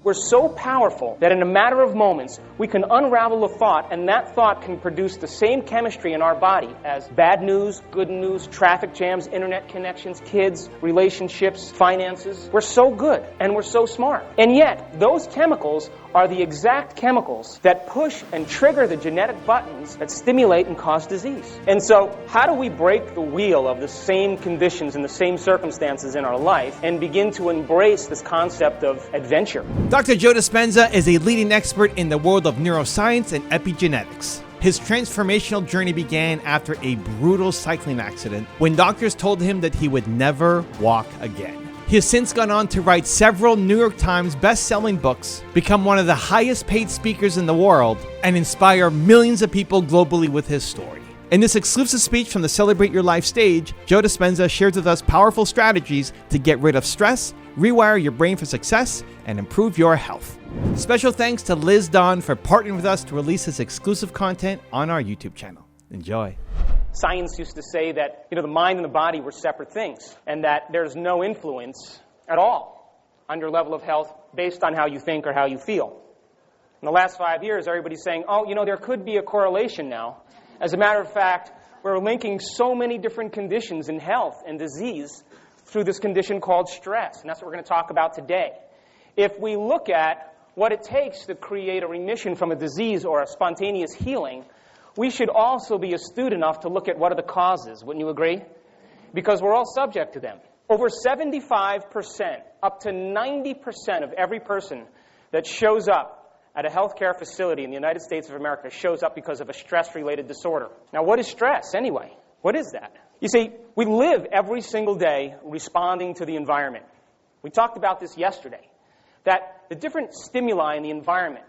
We're so powerful that in a matter of moments, we can unravel a thought, and that thought can produce the same chemistry in our body as bad news, good news, traffic jams, internet connections, kids, relationships, finances. We're so good, and we're so smart. And yet, those chemicals are the exact chemicals that push and trigger the genetic buttons that stimulate and cause disease. And so, how do we break the wheel of the same conditions and the same circumstances in our life and begin to embrace this concept of adventure? Dr. Joe Dispenza is a leading expert in the world of neuroscience and epigenetics. His transformational journey began after a brutal cycling accident when doctors told him that he would never walk again. He has since gone on to write several New York Times best-selling books, become one of the highest paid speakers in the world, and inspire millions of people globally with his story. In this exclusive speech from the Celebrate Your Life stage, Joe Dispenza shares with us powerful strategies to get rid of stress, rewire your brain for success, and improve your health. Special thanks to Liz Don for partnering with us to release this exclusive content on our YouTube channel. Enjoy. Science used to say that, the mind and the body were separate things, and that there's no influence at all on your level of health based on how you think or how you feel. In the last 5 years, everybody's saying, there could be a correlation now. As a matter of fact, we're linking so many different conditions in health and disease through this condition called stress, and that's what we're going to talk about today. If we look at what it takes to create a remission from a disease or a spontaneous healing, we should also be astute enough to look at what are the causes. Wouldn't you agree? Because we're all subject to them. Over 75%, up to 90% of every person that shows up at a healthcare facility in the United States of America shows up because of a stress-related disorder. Now, what is stress anyway? What is that? You see, we live every single day responding to the environment. We talked about this yesterday, that the different stimuli in the environment,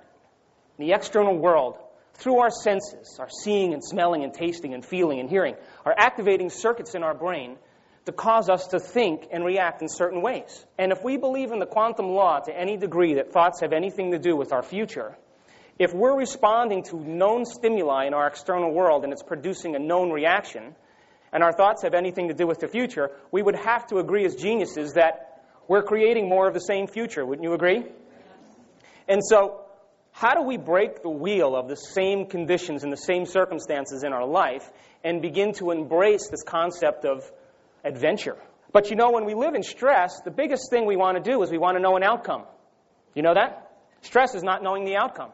in the external world, through our senses, our seeing and smelling and tasting and feeling and hearing, are activating circuits in our brain to cause us to think and react in certain ways. And if we believe in the quantum law to any degree that thoughts have anything to do with our future, if we're responding to known stimuli in our external world and it's producing a known reaction, and our thoughts have anything to do with the future, we would have to agree as geniuses that we're creating more of the same future. Wouldn't you agree? And so, how do we break the wheel of the same conditions and the same circumstances in our life and begin to embrace this concept of adventure? But when we live in stress, the biggest thing we want to do is we want to know an outcome. You know that? Stress is not knowing the outcome.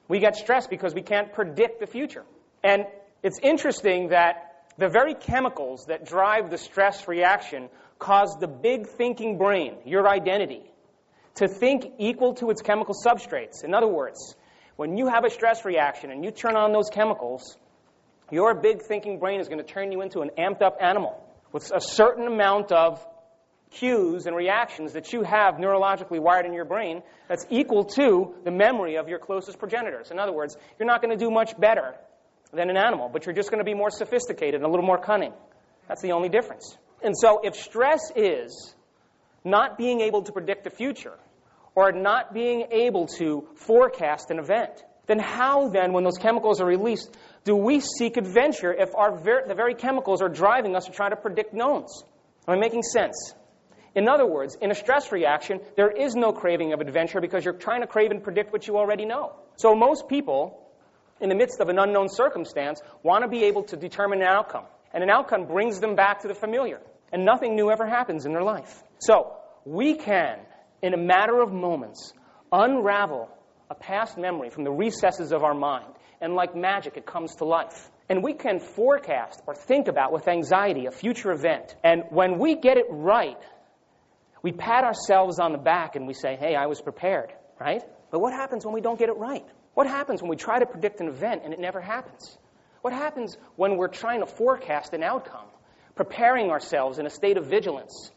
We get stressed because we can't predict the future. And it's interesting that the very chemicals that drive the stress reaction cause the big thinking brain, your identity, to think equal to its chemical substrates. In other words, when you have a stress reaction and you turn on those chemicals, your big thinking brain is going to turn you into an amped up animal with a certain amount of cues and reactions that you have neurologically wired in your brain that's equal to the memory of your closest progenitors. In other words, you're not going to do much better than an animal, but you're just going to be more sophisticated and a little more cunning. That's the only difference. And so if stress is not being able to predict the future, or not being able to forecast an event, then how then, when those chemicals are released, do we seek adventure if the very chemicals are driving us to try to predict knowns? Am I making sense? In other words, in a stress reaction, there is no craving of adventure because you're trying to crave and predict what you already know. So most people, in the midst of an unknown circumstance, want to be able to determine an outcome. And an outcome brings them back to the familiar. And nothing new ever happens in their life. So we can, in a matter of moments, unravel a past memory from the recesses of our mind. And like magic, it comes to life. And we can forecast or think about with anxiety a future event. And when we get it right, we pat ourselves on the back and we say, hey, I was prepared, right? But what happens when we don't get it right? What happens when we try to predict an event and it never happens? What happens when we're trying to forecast an outcome, preparing ourselves in a state of vigilance,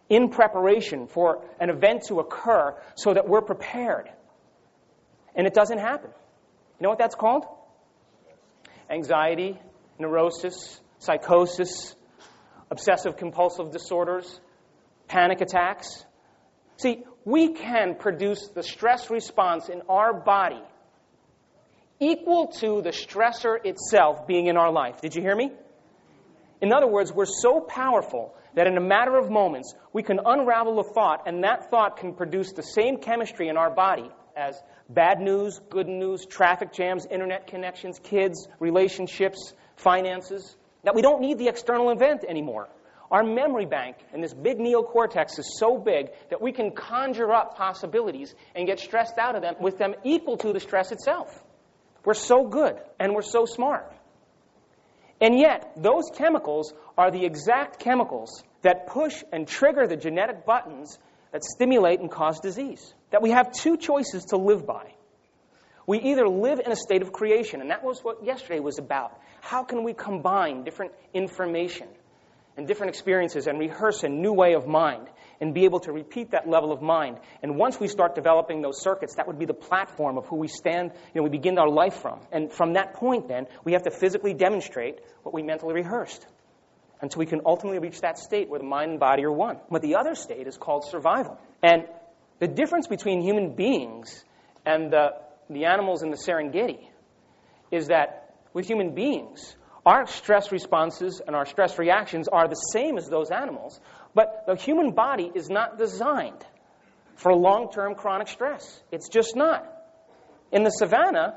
in preparation for an event to occur so that we're prepared, and it doesn't happen? You know what that's called? Anxiety, neurosis, psychosis, obsessive-compulsive disorders, panic attacks. See, we can produce the stress response in our body equal to the stressor itself being in our life. Did you hear me? In other words, we're so powerful that in a matter of moments, we can unravel a thought, and that thought can produce the same chemistry in our body as bad news, good news, traffic jams, internet connections, kids, relationships, finances, that we don't need the external event anymore. Our memory bank in this big neocortex is so big that we can conjure up possibilities and get stressed out of them with them equal to the stress itself. We're so good, and we're so smart. And yet, those chemicals are the exact chemicals that push and trigger the genetic buttons that stimulate and cause disease. That we have two choices to live by. We either live in a state of creation, and that was what yesterday was about. How can we combine different information and different experiences and rehearse a new way of mind and be able to repeat that level of mind? And once we start developing those circuits, that would be the platform of who we stand, we begin our life from. And from that point, then, we have to physically demonstrate what we mentally rehearsed until we can ultimately reach that state where the mind and body are one. But the other state is called survival. And the difference between human beings and the animals in the Serengeti is that with human beings, our stress responses and our stress reactions are the same as those animals, but the human body is not designed for long-term chronic stress. It's just not. In the savannah,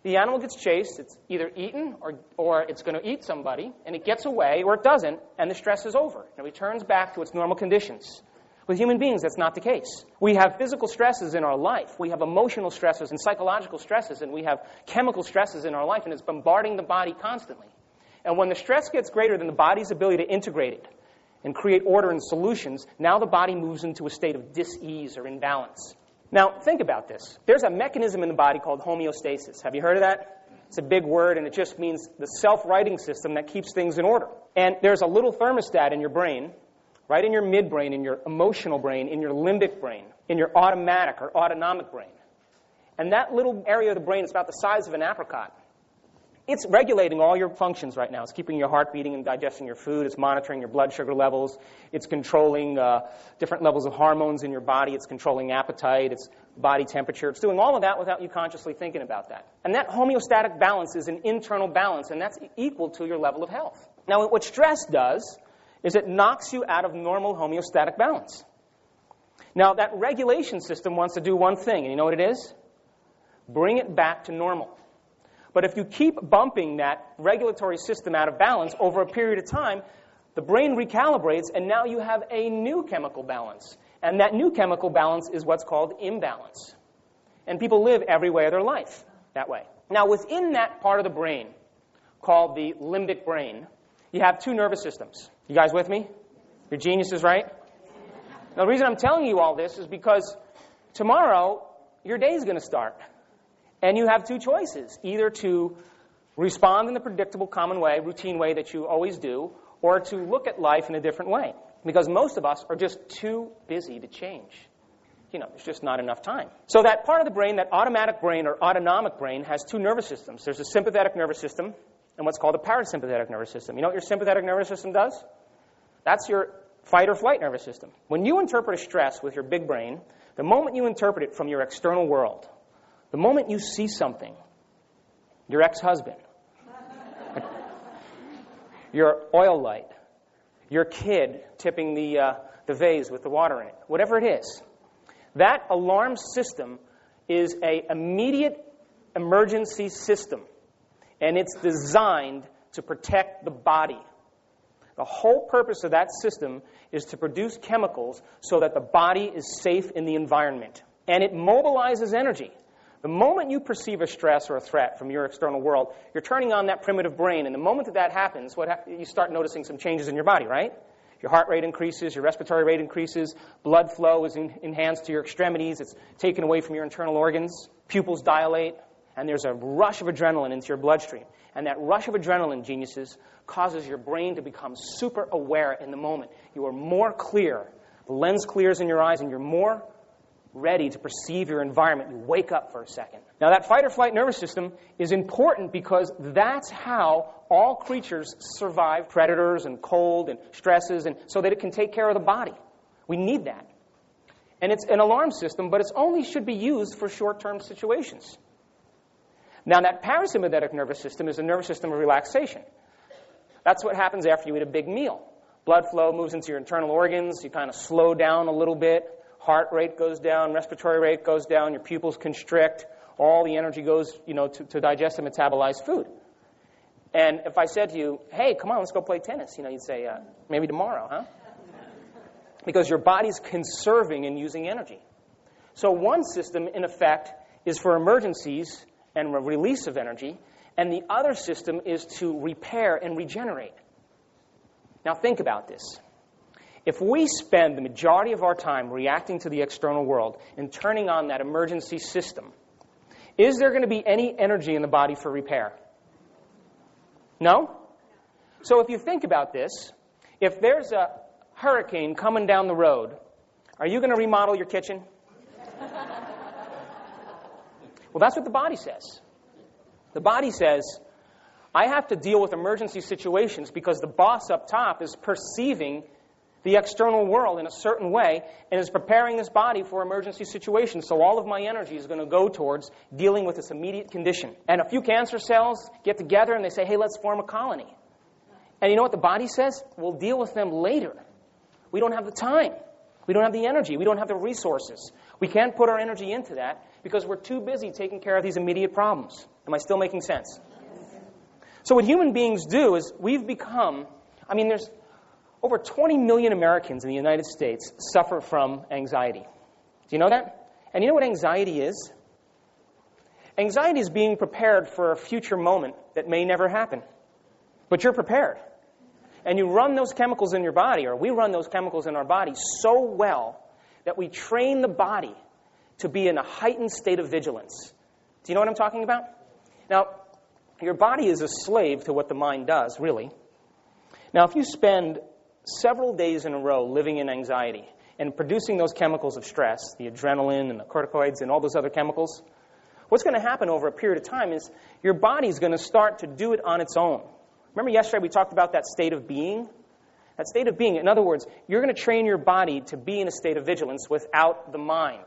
the animal gets chased, it's either eaten or it's going to eat somebody, and it gets away or it doesn't, and the stress is over. It returns back to its normal conditions. With human beings, that's not the case. We have physical stresses in our life. We have emotional stresses and psychological stresses, and we have chemical stresses in our life, and it's bombarding the body constantly. And when the stress gets greater than the body's ability to integrate it and create order and solutions, now the body moves into a state of dis-ease or imbalance. Now, think about this. There's a mechanism in the body called homeostasis. Have you heard of that? It's a big word, and it just means the self-righting system that keeps things in order. And there's a little thermostat in your brain, right in your midbrain, in your emotional brain, in your limbic brain, in your automatic or autonomic brain. And that little area of the brain is about the size of an apricot. It's regulating all your functions right now. It's keeping your heart beating and digesting your food. It's monitoring your blood sugar levels. It's controlling different levels of hormones in your body. It's controlling appetite. It's body temperature. It's doing all of that without you consciously thinking about that. And that homeostatic balance is an internal balance, and that's equal to your level of health. Now, what stress does is it knocks you out of normal homeostatic balance. Now, that regulation system wants to do one thing, and you know what it is? Bring it back to normal. But if you keep bumping that regulatory system out of balance over a period of time, the brain recalibrates, and now you have a new chemical balance. And that new chemical balance is what's called imbalance. And people live every way of their life that way. Now, within that part of the brain, called the limbic brain, you have two nervous systems. You guys with me? You're geniuses, right? Now, the reason I'm telling you all this is because tomorrow, your day is going to start. And you have two choices, either to respond in the predictable, common way, routine way that you always do, or to look at life in a different way. Because most of us are just too busy to change. There's just not enough time. So that part of the brain, that automatic brain or autonomic brain, has two nervous systems. There's a sympathetic nervous system and what's called a parasympathetic nervous system. You know what your sympathetic nervous system does? That's your fight or flight nervous system. When you interpret a stress with your big brain, the moment you interpret it from your external world, the moment you see something, your ex-husband, your oil light, your kid tipping the vase with the water in it, whatever it is, that alarm system is an immediate emergency system, and it's designed to protect the body. The whole purpose of that system is to produce chemicals so that the body is safe in the environment, and it mobilizes energy. The moment you perceive a stress or a threat from your external world, you're turning on that primitive brain, and the moment that happens, you start noticing some changes in your body, right? Your heart rate increases, your respiratory rate increases, blood flow is enhanced to your extremities, it's taken away from your internal organs, pupils dilate, and there's a rush of adrenaline into your bloodstream. And that rush of adrenaline, geniuses, causes your brain to become super aware in the moment. You are more clear. The lens clears in your eyes, and you're more ready to perceive your environment. You wake up for a second. Now, that fight or flight nervous system is important because that's how all creatures survive predators and cold and stresses, and so that it can take care of the body. We need that. And it's an alarm system, but it only should be used for short-term situations. Now, that parasympathetic nervous system is a nervous system of relaxation. That's what happens after you eat a big meal. Blood flow moves into your internal organs. You kind of slow down a little bit. Heart rate goes down. Respiratory rate goes down. Your pupils constrict. All the energy goes, to digest and metabolize food. And if I said to you, hey, come on, let's go play tennis, you'd say, maybe tomorrow, huh? Because your body's conserving and using energy. So one system, in effect, is for emergencies and release of energy, and the other system is to repair and regenerate. Now think about this. If we spend the majority of our time reacting to the external world and turning on that emergency system, is there going to be any energy in the body for repair? No? So if you think about this, if there's a hurricane coming down the road, are you going to remodel your kitchen? Well, that's what the body says. The body says, I have to deal with emergency situations because the boss up top is perceiving the external world in a certain way and is preparing this body for emergency situations. So all of my energy is going to go towards dealing with this immediate condition. And a few cancer cells get together and they say, hey, let's form a colony. And you know what the body says? We'll deal with them later. We don't have the time. We don't have the energy. We don't have the resources. We can't put our energy into that because we're too busy taking care of these immediate problems. Am I still making sense? So what human beings do is we've become, there's over 20 million Americans in the United States suffer from anxiety. Do you know that? And you know what anxiety is? Anxiety is being prepared for a future moment that may never happen. But you're prepared. And you run those chemicals in your body, or we run those chemicals in our body so well that we train the body to be in a heightened state of vigilance. Do you know what I'm talking about? Now, your body is a slave to what the mind does, really. Now, if you spend several days in a row living in anxiety and producing those chemicals of stress, the adrenaline and the corticoids and all those other chemicals, what's going to happen over a period of time is your body's going to start to do it on its own. Remember yesterday we talked about that state of being? That state of being, in other words, you're going to train your body to be in a state of vigilance without the mind.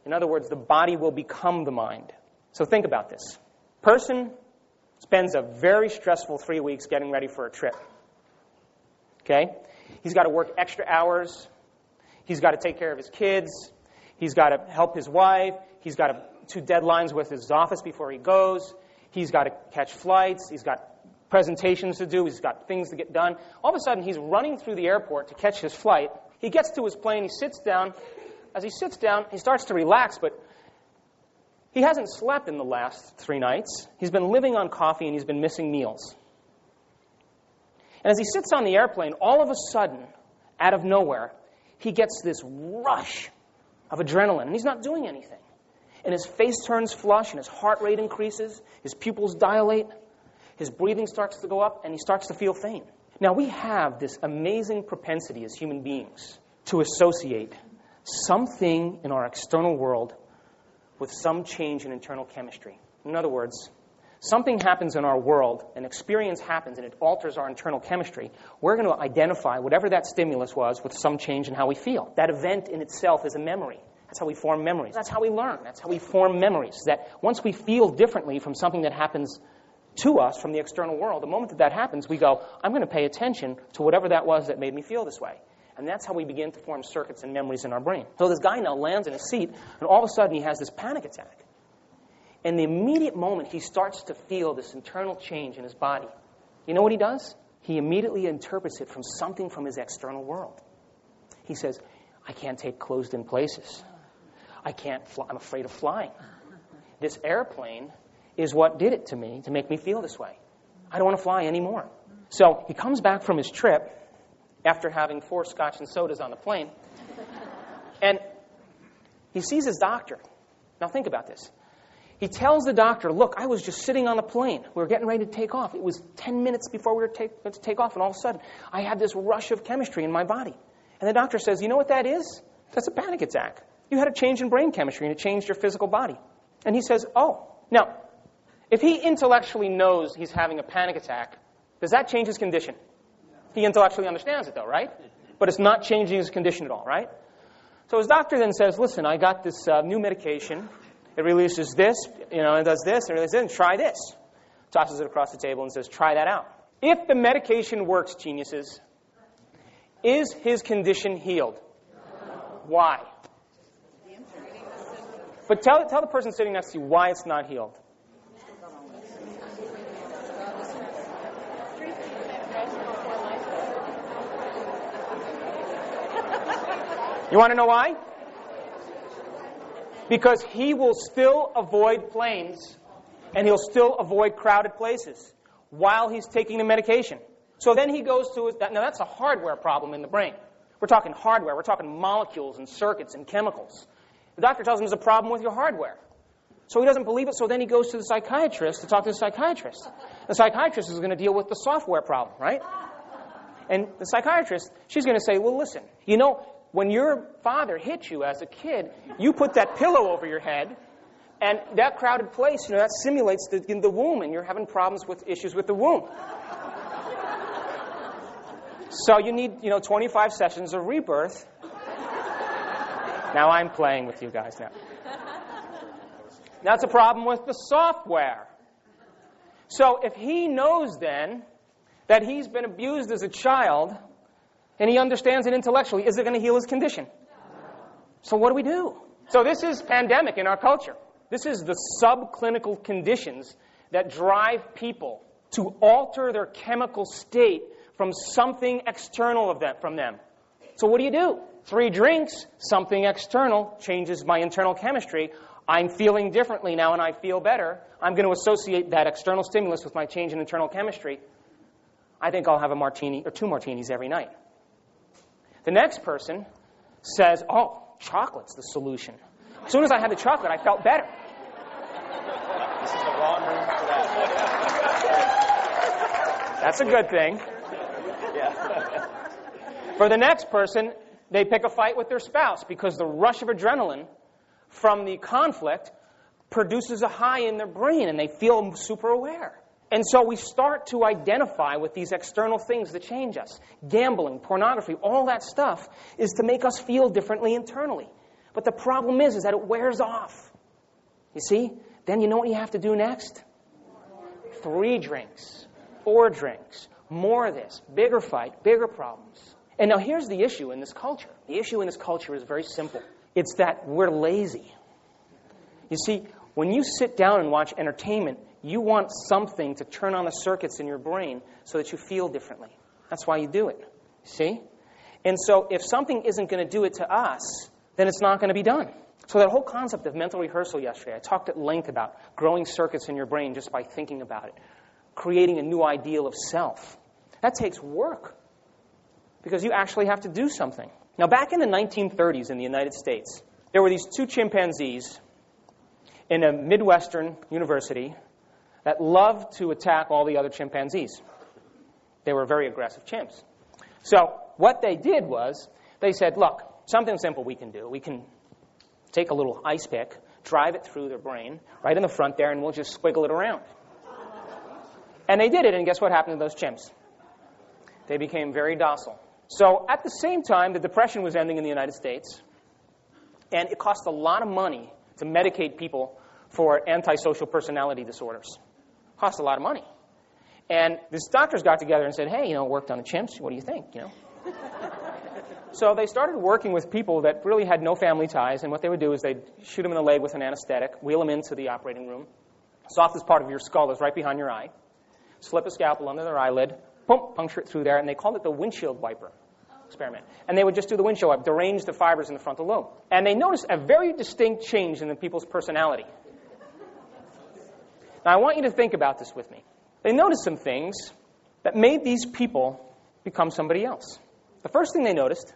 In other words, the body will become the mind. So think about this. Person spends a very stressful 3 weeks getting ready for a trip. Okay? He's got to work extra hours. He's got to take care of his kids. He's got to help his wife. He's got 2 deadlines with his office before he goes. He's got to catch flights. He's got presentations to do. He's got things to get done. All of a sudden, he's running through the airport to catch his flight. He gets to his plane. He sits down. As he sits down, he starts to relax, but he hasn't slept in the last 3 nights. He's been living on coffee, and he's been missing meals. And as he sits on the airplane, all of a sudden, out of nowhere, he gets this rush of adrenaline, and he's not doing anything. And his face turns flush, and his heart rate increases, his pupils dilate, his breathing starts to go up, and he starts to feel faint. Now, we have this amazing propensity as human beings to associate something in our external world with some change in internal chemistry. In other words, something happens in our world, an experience happens, and it alters our internal chemistry. We're going to identify whatever that stimulus was with some change in how we feel. That event in itself is a memory. That's how we form memories. That's how we learn. That's how we form memories. That once we feel differently from something that happens to us from the external world, the moment that happens, we go, I'm going to pay attention to whatever that was that made me feel this way. And that's how we begin to form circuits and memories in our brain. So this guy now lands in a seat, and all of a sudden he has this panic attack. And the immediate moment he starts to feel this internal change in his body, you know what he does? He immediately interprets it from something from his external world. He says, I can't take closed-in places. I can't fly. I'm afraid of flying. This airplane is what did it to me to make me feel this way. I don't want to fly anymore. So he comes back from his trip after having 4 scotch and sodas on the plane, and he sees his doctor. Now think about this. He tells the doctor, look, I was just sitting on the plane. We were getting ready to take off. It was 10 minutes before we were to take off, and all of a sudden, I had this rush of chemistry in my body. And the doctor says, you know what that is? That's a panic attack. You had a change in brain chemistry, and it changed your physical body. And he says, oh. Now, if he intellectually knows he's having a panic attack, does that change his condition? He intellectually understands it, though, right? But it's not changing his condition at all, right? So his doctor then says, listen, I got this new medication. It releases this, it does this, it releases this, and try this. Tosses it across the table and says, try that out. If the medication works, geniuses, Is his condition healed? Why? But tell the person sitting next to you why it's not healed. You want to know why? Because he will still avoid planes and he'll still avoid crowded places while he's taking the medication. So then he goes to his... Now that's a hardware problem in the brain. We're talking hardware. We're talking molecules and circuits and chemicals. The doctor tells him there's a problem with your hardware. So he doesn't believe it, so then he goes to the psychiatrist to talk to the psychiatrist. The psychiatrist is going to deal with the software problem, right? And the psychiatrist, she's going to say, well, listen, you know, when your father hit you as a kid, you put that pillow over your head, and that crowded place, you know, that simulates the womb, and you're having problems with issues with the womb. So you need, 25 sessions of rebirth. Now I'm playing with you guys now. That's a problem with the software. So if he knows then that he's been abused as a child, and he understands it intellectually, is it going to heal his condition? So what do we do? So this is pandemic in our culture. This is the subclinical conditions that drive people to alter their chemical state from something external from them. So what do? 3 drinks, something external changes my internal chemistry. I'm feeling differently now and I feel better. I'm going to associate that external stimulus with my change in internal chemistry. I think I'll have a martini or 2 martinis every night. The next person says, oh, chocolate's the solution. As soon as I had the chocolate, I felt better. This is the wrong room for that. That's a good thing. Yeah. For the next person, they pick a fight with their spouse because the rush of adrenaline from the conflict produces a high in their brain and they feel super aware. And so we start to identify with these external things that change us. Gambling, pornography, all that stuff is to make us feel differently internally. But the problem is that it wears off. You see? Then you know what you have to do next? 3 drinks, 4 drinks, more of this, bigger fight, bigger problems. And now here's the issue in this culture. The issue in this culture is very simple. It's that we're lazy. You see, when you sit down and watch entertainment, you want something to turn on the circuits in your brain so that you feel differently. That's why you do it. See? And so if something isn't going to do it to us, then it's not going to be done. So that whole concept of mental rehearsal yesterday, I talked at length about growing circuits in your brain just by thinking about it, creating a new ideal of self. That takes work because you actually have to do something. Now, back in the 1930s in the United States, there were these 2 chimpanzees in a Midwestern university that loved to attack all the other chimpanzees. They were very aggressive chimps. So what they did was they said, look, something simple we can do. We can take a little ice pick, drive it through their brain, right in the front there, and we'll just squiggle it around. And they did it, and guess what happened to those chimps? They became very docile. So at the same time, the Depression was ending in the United States, and it cost a lot of money to medicate people for antisocial personality disorders. It cost a lot of money. And these doctors got together and said, hey, it worked on the chimps. What do you think, So they started working with people that really had no family ties, and what they would do is they'd shoot them in the leg with an anesthetic, wheel them into the operating room. Softest part of your skull is right behind your eye. Slip a scalpel under their eyelid, boom, puncture it through there, and they called it the windshield wiper experiment. And they would just do the windshield wiper, derange the fibers in the frontal lobe. And they noticed a very distinct change in the people's personality. Now, I want you to think about this with me. They noticed some things that made these people become somebody else. The first thing they noticed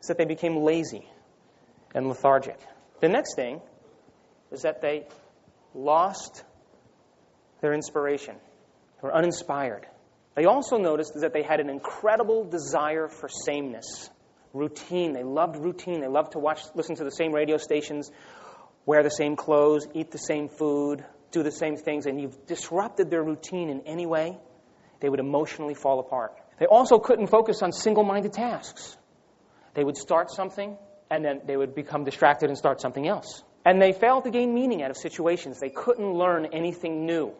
is that they became lazy and lethargic. The next thing is that they lost their inspiration. They were uninspired. They also noticed that they had an incredible desire for sameness, routine. They loved routine. They loved to listen to the same radio stations, wear the same clothes, eat the same food, do the same things, and you've disrupted their routine in any way, they would emotionally fall apart. They also couldn't focus on single-minded tasks. They would start something, and then they would become distracted and start something else. And they failed to gain meaning out of situations. They couldn't learn anything new.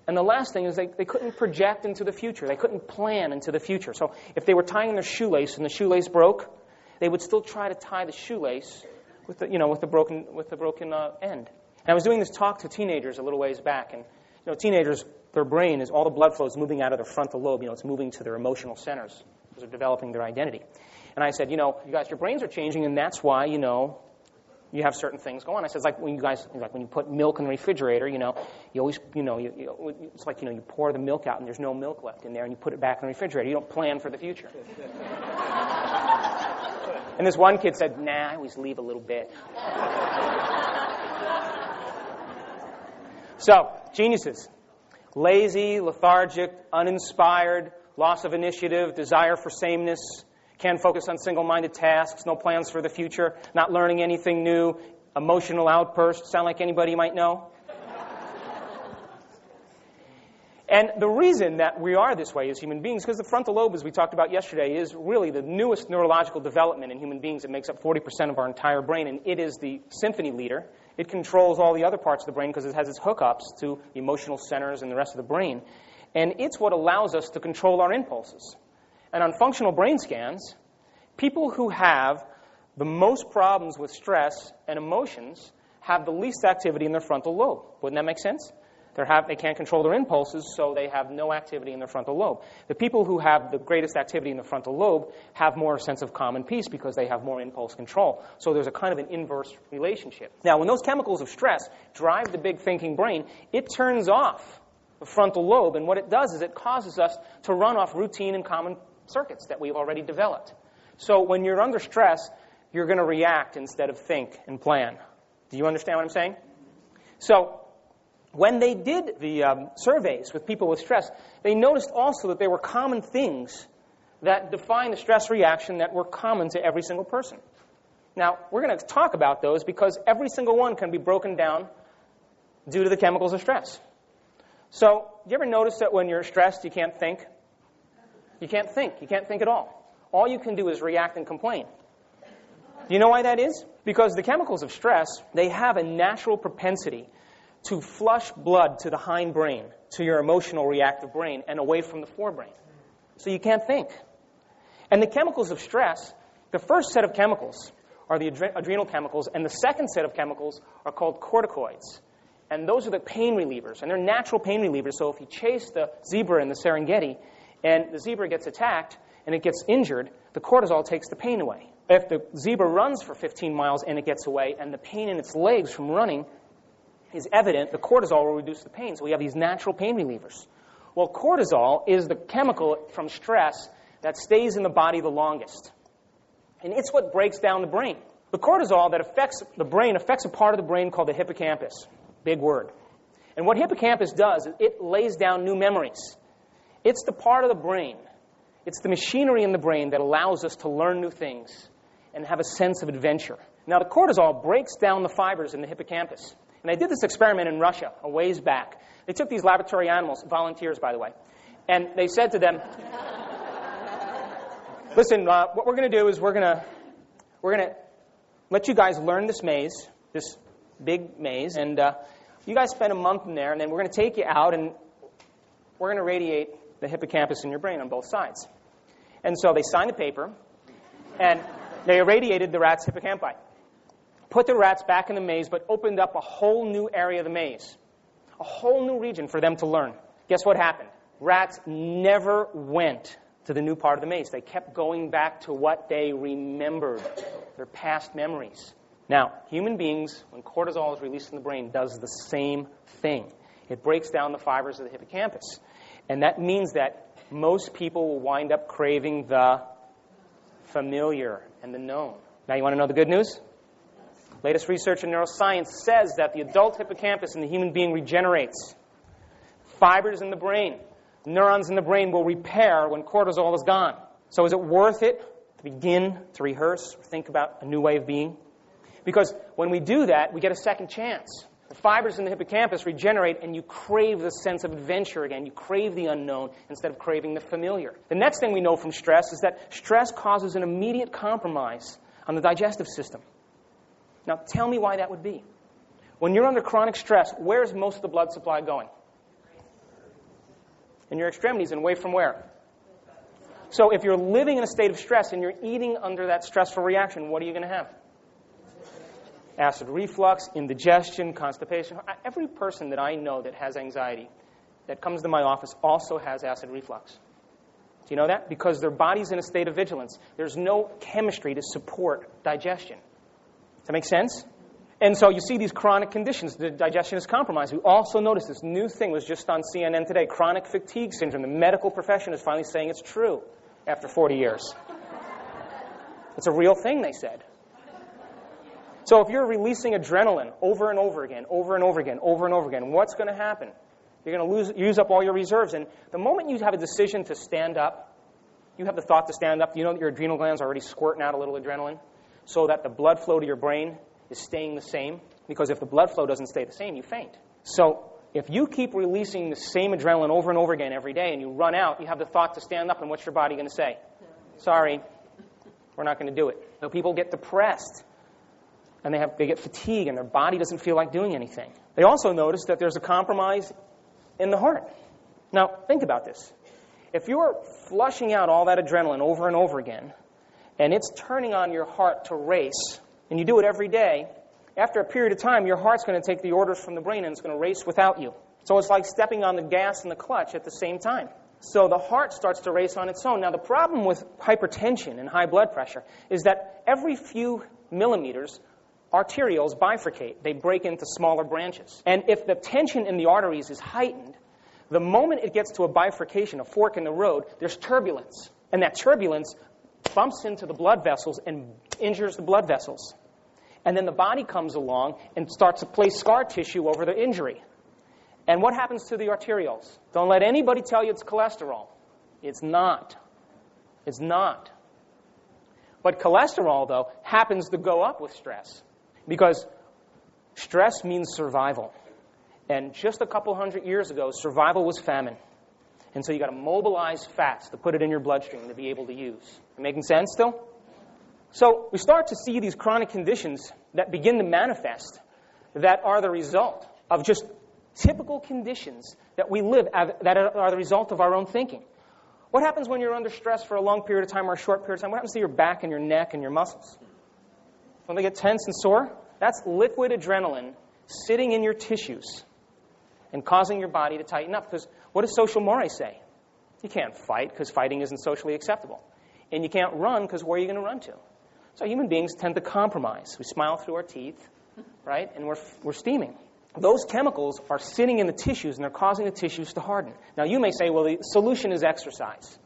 And the last thing is they couldn't project into the future. They couldn't plan into the future. So if they were tying their shoelace and the shoelace broke, they would still try to tie the shoelace with the broken end. And I was doing this talk to teenagers a little ways back, and teenagers, their brain is all the blood flow is moving out of their frontal lobe. It's moving to their emotional centers because they're developing their identity. And I said, you guys, your brains are changing, and that's why you have certain things going on. I said, it's like when you put milk in the refrigerator, you always, it's like, you pour the milk out and there's no milk left in there and you put it back in the refrigerator. You don't plan for the future. And this one kid said, nah, I always leave a little bit. So, geniuses. Lazy, lethargic, uninspired, loss of initiative, desire for sameness, can't focus on single-minded tasks, no plans for the future, not learning anything new, emotional outbursts. Sound like anybody you might know? And the reason that we are this way as human beings, because the frontal lobe, as we talked about yesterday, is really the newest neurological development in human beings. It makes up 40% of our entire brain, and it is the symphony leader. It controls all the other parts of the brain because it has its hookups to the emotional centers and the rest of the brain. And it's what allows us to control our impulses. And on functional brain scans, people who have the most problems with stress and emotions have the least activity in their frontal lobe. Wouldn't that make sense? They can't control their impulses, so they have no activity in their frontal lobe. The people who have the greatest activity in the frontal lobe have more sense of calm and peace because they have more impulse control. So there's a kind of an inverse relationship. Now, when those chemicals of stress drive the big thinking brain, it turns off the frontal lobe, and what it does is it causes us to run off routine and common circuits that we've already developed. So when you're under stress, you're going to react instead of think and plan. Do you understand what I'm saying? So when they did the surveys with people with stress, they noticed also that there were common things that define the stress reaction that were common to every single person. Now, we're going to talk about those because every single one can be broken down due to the chemicals of stress. So, do you ever notice that when you're stressed, you can't think? You can't think. You can't think at all. All you can do is react and complain. Do you know why that is? Because the chemicals of stress, they have a natural propensity to flush blood to the hindbrain, to your emotional reactive brain, and away from the forebrain. So you can't think. And the chemicals of stress, the first set of chemicals are the adrenal chemicals, and the second set of chemicals are called corticoids. And those are the pain relievers, and they're natural pain relievers. So if you chase the zebra in the Serengeti, and the zebra gets attacked, and it gets injured, the cortisol takes the pain away. If the zebra runs for 15 miles and it gets away, and the pain in its legs from running is evident, the cortisol will reduce the pain. So we have these natural pain relievers. Well, cortisol is the chemical from stress that stays in the body the longest. And it's what breaks down the brain. The cortisol that affects the brain affects a part of the brain called the hippocampus. Big word. And what hippocampus does is it lays down new memories. It's the part of the brain, it's the machinery in the brain that allows us to learn new things and have a sense of adventure. Now, the cortisol breaks down the fibers in the hippocampus. And I did this experiment in Russia a ways back. They took these laboratory animals, volunteers, by the way, and they said to them, listen, what we're going to do is we're going to let you guys learn this maze, this big maze, and you guys spend a month in there, and then we're going to take you out, and we're going to radiate the hippocampus in your brain on both sides. And so they signed the paper, and they irradiated the rats' hippocampi, put the rats back in the maze, but opened up a whole new area of the maze, a whole new region for them to learn. Guess what happened? Rats never went to the new part of the maze. They kept going back to what they remembered, their past memories. Now, human beings, when cortisol is released in the brain, does the same thing. It breaks down the fibers of the hippocampus. And that means that most people will wind up craving the familiar and the known. Now, you want to know the good news? Latest research in neuroscience says that the adult hippocampus in the human being regenerates. Fibers in the brain, neurons in the brain will repair when cortisol is gone. So is it worth it to begin to rehearse or think about a new way of being? Because when we do that, we get a second chance. The fibers in the hippocampus regenerate, and you crave the sense of adventure again. You crave the unknown instead of craving the familiar. The next thing we know from stress is that stress causes an immediate compromise on the digestive system. Now, tell me why that would be. When you're under chronic stress, where's most of the blood supply going? In your extremities and away from where? So if you're living in a state of stress and you're eating under that stressful reaction, what are you going to have? Acid reflux, indigestion, constipation. Every person that I know that has anxiety that comes to my office also has acid reflux. Do you know that? Because their body's in a state of vigilance. There's no chemistry to support digestion. Does that make sense? And so you see these chronic conditions. The digestion is compromised. We also notice this new thing was just on CNN today, chronic fatigue syndrome. The medical profession is finally saying it's true after 40 years. It's a real thing, they said. So if you're releasing adrenaline over and over again, over and over again, over and over again, what's going to happen? You're going to use up all your reserves. And the moment you have a decision to stand up, you have the thought to stand up, you know that your adrenal glands are already squirting out a little adrenaline so that the blood flow to your brain is staying the same. Because if the blood flow doesn't stay the same, you faint. So if you keep releasing the same adrenaline over and over again every day and you run out, you have the thought to stand up, and what's your body going to say? Sorry, we're not going to do it. So people get depressed. And they get fatigue, and their body doesn't feel like doing anything. They also notice that there's a compromise in the heart. Now, think about this. If you're flushing out all that adrenaline over and over again, and it's turning on your heart to race, and you do it every day, after a period of time, your heart's going to take the orders from the brain, and it's going to race without you. So it's like stepping on the gas and the clutch at the same time. So the heart starts to race on its own. Now, the problem with hypertension and high blood pressure is that every few millimeters, arterioles bifurcate. They break into smaller branches. And if the tension in the arteries is heightened, the moment it gets to a bifurcation, a fork in the road, there's turbulence. And that turbulence bumps into the blood vessels and injures the blood vessels. And then the body comes along and starts to place scar tissue over the injury. And what happens to the arterioles? Don't let anybody tell you it's cholesterol. It's not. It's not. But cholesterol, though, happens to go up with stress. Because stress means survival. And just a couple hundred years ago, survival was famine. And so you got to mobilize fats to put it in your bloodstream to be able to use. Making sense still? So we start to see these chronic conditions that begin to manifest that are the result of just typical conditions that we live, that are the result of our own thinking. What happens when you're under stress for a long period of time or a short period of time? What happens to your back and your neck and your muscles? When they get tense and sore? That's liquid adrenaline sitting in your tissues and causing your body to tighten up. Because what does social mores say? You can't fight because fighting isn't socially acceptable. And you can't run because where are you going to run to? So human beings tend to compromise. We smile through our teeth, right? And we're steaming. Those chemicals are sitting in the tissues and they're causing the tissues to harden. Now you may say, well, the solution is exercise.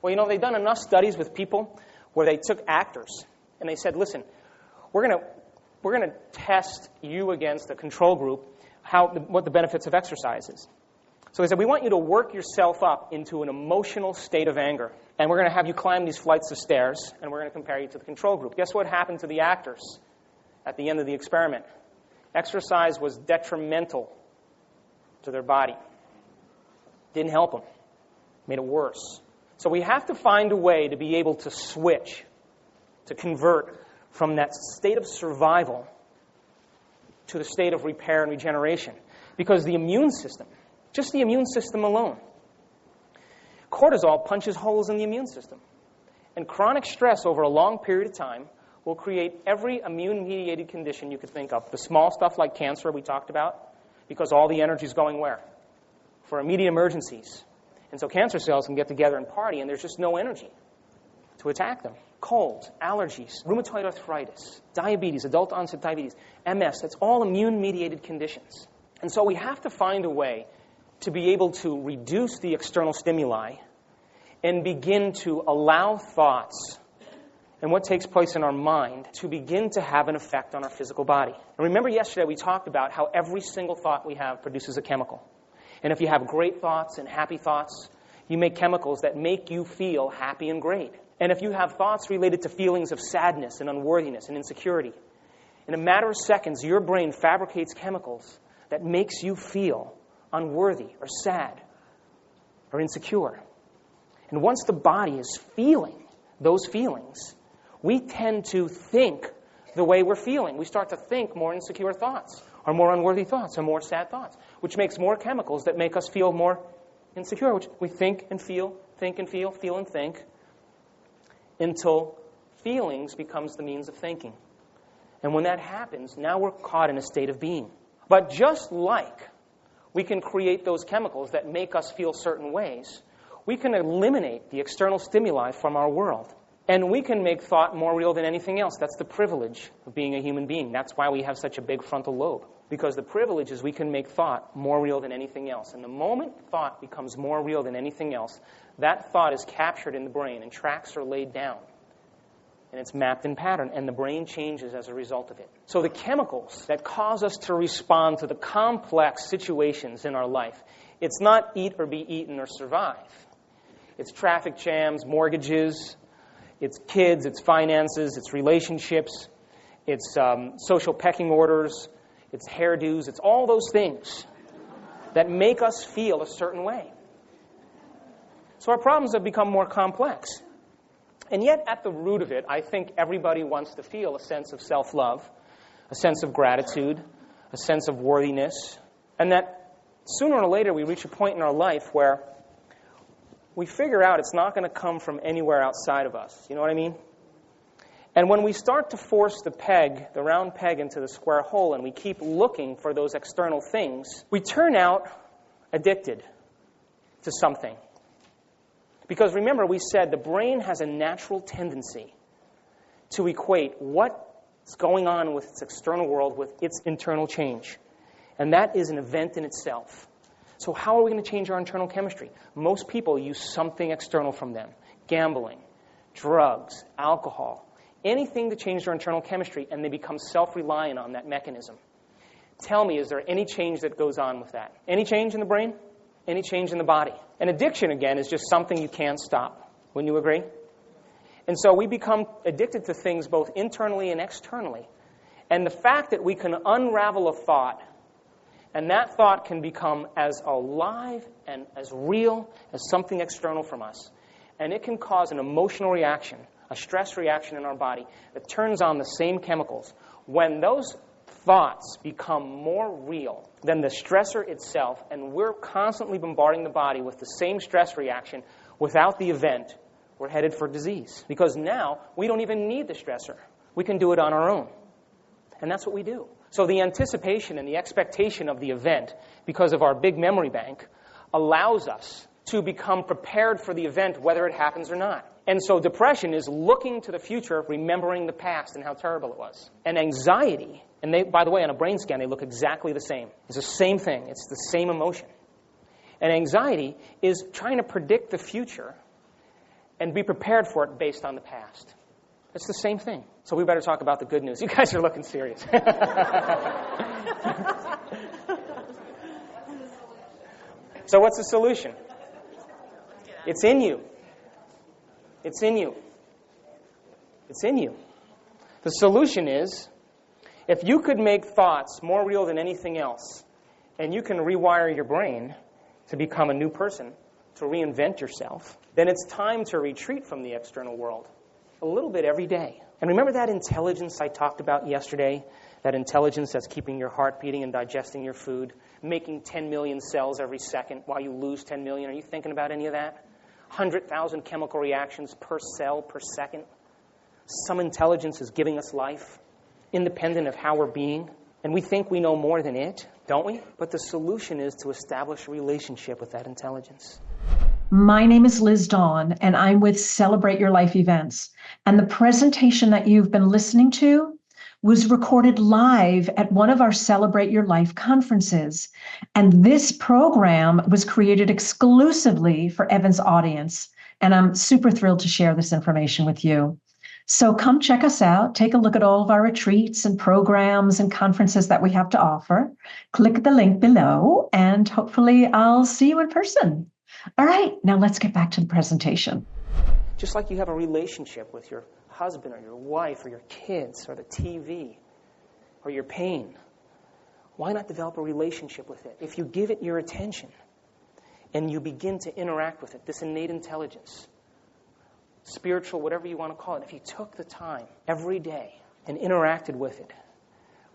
Well, you know, they've done enough studies with people where they took actors and they said, listen, we're going to test you against a control group, what the benefits of exercise is. So they said, we want you to work yourself up into an emotional state of anger. And we're going to have you climb these flights of stairs, and we're going to compare you to the control group. Guess what happened to the actors at the end of the experiment? Exercise was detrimental to their body. Didn't help them. Made it worse. So we have to find a way to be able to switch, to convert from that state of survival to the state of repair and regeneration. Because the immune system, just the immune system alone, cortisol punches holes in the immune system. And chronic stress over a long period of time will create every immune-mediated condition you could think of. The small stuff like cancer we talked about, because all the energy is going where? For immediate emergencies. And so cancer cells can get together and party, and there's just no energy to attack them. Colds, allergies, rheumatoid arthritis, diabetes, adult onset diabetes, MS, that's all immune-mediated conditions. And so we have to find a way to be able to reduce the external stimuli and begin to allow thoughts and what takes place in our mind to begin to have an effect on our physical body. And remember yesterday we talked about how every single thought we have produces a chemical. And if you have great thoughts and happy thoughts, you make chemicals that make you feel happy and great. And if you have thoughts related to feelings of sadness and unworthiness and insecurity, in a matter of seconds, your brain fabricates chemicals that makes you feel unworthy or sad or insecure. And once the body is feeling those feelings, we tend to think the way we're feeling. We start to think more insecure thoughts or more unworthy thoughts or more sad thoughts, which makes more chemicals that make us feel more insecure, which we think and feel and think, until feelings becomes the means of thinking. And when that happens, now we're caught in a state of being. But just like we can create those chemicals that make us feel certain ways, we can eliminate the external stimuli from our world. And we can make thought more real than anything else. That's the privilege of being a human being. That's why we have such a big frontal lobe. Because the privilege is we can make thought more real than anything else. And the moment thought becomes more real than anything else, that thought is captured in the brain and tracks are laid down. And it's mapped in pattern, and the brain changes as a result of it. So the chemicals that cause us to respond to the complex situations in our life, it's not eat or be eaten or survive. It's traffic jams, mortgages, it's kids, it's finances, it's relationships, it's social pecking orders, it's hairdos, it's all those things that make us feel a certain way. So our problems have become more complex. And yet, at the root of it, I think everybody wants to feel a sense of self-love, a sense of gratitude, a sense of worthiness, and that sooner or later we reach a point in our life where we figure out it's not going to come from anywhere outside of us. You know what I mean? And when we start to force the round peg into the square hole, and we keep looking for those external things, we turn out addicted to something. Because remember, we said the brain has a natural tendency to equate what's going on with its external world with its internal change. And that is an event in itself. So how are we going to change our internal chemistry? Most people use something external from them. Gambling, drugs, alcohol, anything to change their internal chemistry, and they become self-reliant on that mechanism. Tell me, is there any change that goes on with that? Any change in the brain? Any change in the body? And addiction, again, is just something you can't stop. Wouldn't you agree? And so we become addicted to things both internally and externally. And the fact that we can unravel a thought, and that thought can become as alive and as real as something external from us. And it can cause an emotional reaction, a stress reaction in our body that turns on the same chemicals. When those thoughts become more real than the stressor itself, and we're constantly bombarding the body with the same stress reaction without the event, we're headed for disease. Because now we don't even need the stressor. We can do it on our own. And that's what we do. So the anticipation and the expectation of the event, because of our big memory bank, allows us to become prepared for the event, whether it happens or not. And so depression is looking to the future, remembering the past and how terrible it was. And anxiety, and they, by the way, on a brain scan, they look exactly the same. It's the same thing. It's the same emotion. And anxiety is trying to predict the future and be prepared for it based on the past. It's the same thing. So we better talk about the good news. You guys are looking serious. So what's the solution? It's in you. It's in you. It's in you. The solution is, if you could make thoughts more real than anything else, and you can rewire your brain to become a new person, to reinvent yourself, then it's time to retreat from the external world a little bit every day. And remember that intelligence I talked about yesterday? That intelligence that's keeping your heart beating and digesting your food, making 10 million cells every second while you lose 10 million. Are you thinking about any of that? 100,000 chemical reactions per cell per second. Some intelligence is giving us life, independent of how we're being. And we think we know more than it, don't we? But the solution is to establish a relationship with that intelligence. My name is Liz Dawn, and I'm with Celebrate Your Life Events. And the presentation that you've been listening to was recorded live at one of our Celebrate Your Life conferences. And this program was created exclusively for Evan's audience. And I'm super thrilled to share this information with you. So come check us out. Take a look at all of our retreats and programs and conferences that we have to offer. Click the link below, and hopefully I'll see you in person. All right, now let's get back to the presentation. Just like you have a relationship with your husband or your wife or your kids or the TV or your pain, why not develop a relationship with it? If you give it your attention and you begin to interact with it, this innate intelligence, spiritual, whatever you want to call it, if you took the time every day and interacted with it,